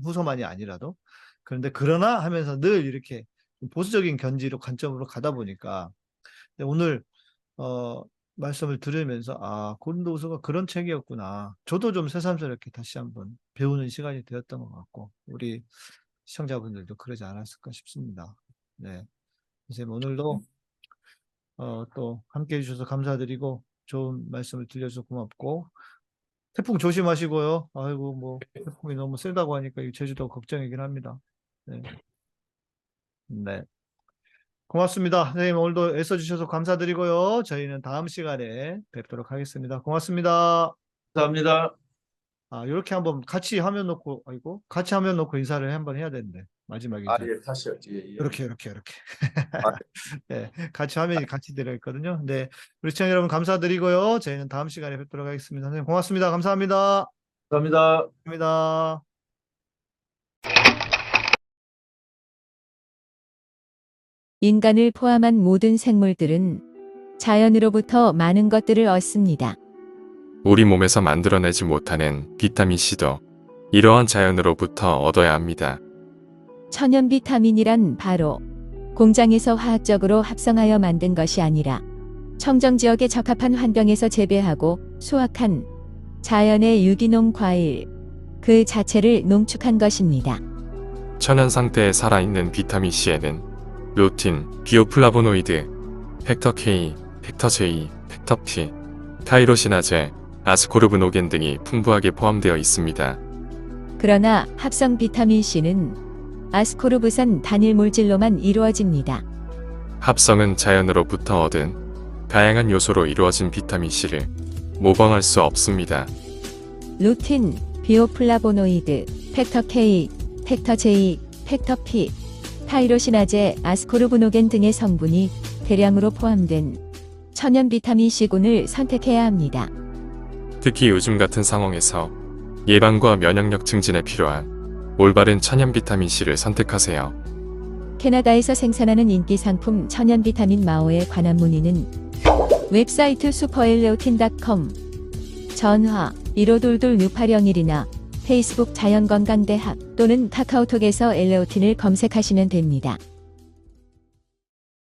후서만이 아니라도. 그런데 그러나 하면서 늘 이렇게 보수적인 관점으로 가다 보니까 오늘 말씀을 들으면서 고린도후서가 그런 책이었구나. 저도 좀 새삼스럽게 다시 한번 배우는 시간이 되었던 것 같고 우리 시청자분들도 그러지 않았을까 싶습니다. 네, 선생님 오늘도 또 함께 해주셔서 감사드리고 좋은 말씀을 들려줘서 고맙고 태풍 조심하시고요. 아이고 뭐 태풍이 너무 세다고 하니까 제주도 걱정이긴 합니다. 네. 네. 고맙습니다. 선생님 오늘도 애써주셔서 감사드리고요. 저희는 다음 시간에 뵙도록 하겠습니다. 고맙습니다.
감사합니다.
이렇게 한번 같이 화면 놓고 인사를 한번 해야 되는데 마지막 인사.
예, 다시 할게요. 예.
이렇게.
아,
네, 화면이 같이 들어있거든요. 네, 우리 시청자 여러분 감사드리고요. 저희는 다음 시간에 뵙도록 하겠습니다. 선생님 고맙습니다. 감사합니다.
감사합니다.
감사합니다.
인간을 포함한 모든 생물들은 자연으로부터 많은 것들을 얻습니다.
우리 몸에서 만들어내지 못하는 비타민C도 이러한 자연으로부터 얻어야 합니다.
천연 비타민이란 바로 공장에서 화학적으로 합성하여 만든 것이 아니라 청정 지역에 적합한 환경에서 재배하고 수확한 자연의 유기농 과일 그 자체를 농축한 것입니다.
천연 상태에 살아있는 비타민C에는 루틴, 비오플라보노이드, 팩터 K, 팩터 J, 팩터 P, 타이로시나제, 아스코르브노겐 등이 풍부하게 포함되어 있습니다.
그러나 합성 비타민C는 아스코르브산 단일 물질로만 이루어집니다.
합성은 자연으로부터 얻은 다양한 요소로 이루어진 비타민C를 모방할 수 없습니다.
루틴, 비오플라보노이드, 팩터 K, 팩터 J, 팩터 P, 타이로시나제, 아스코르브노겐 등의 성분이 대량으로 포함된 천연 비타민 C군을 선택해야 합니다.
특히 요즘 같은 상황에서 예방과 면역력 증진에 필요한 올바른 천연 비타민 C를 선택하세요.
캐나다에서 생산하는 인기 상품 천연 비타민 마오에 관한 문의는 웹사이트 superelleotin.com, 전화 1522-6801이나 페이스북 자연건강대학 또는 카카오톡에서 엘레오틴을 검색하시면 됩니다.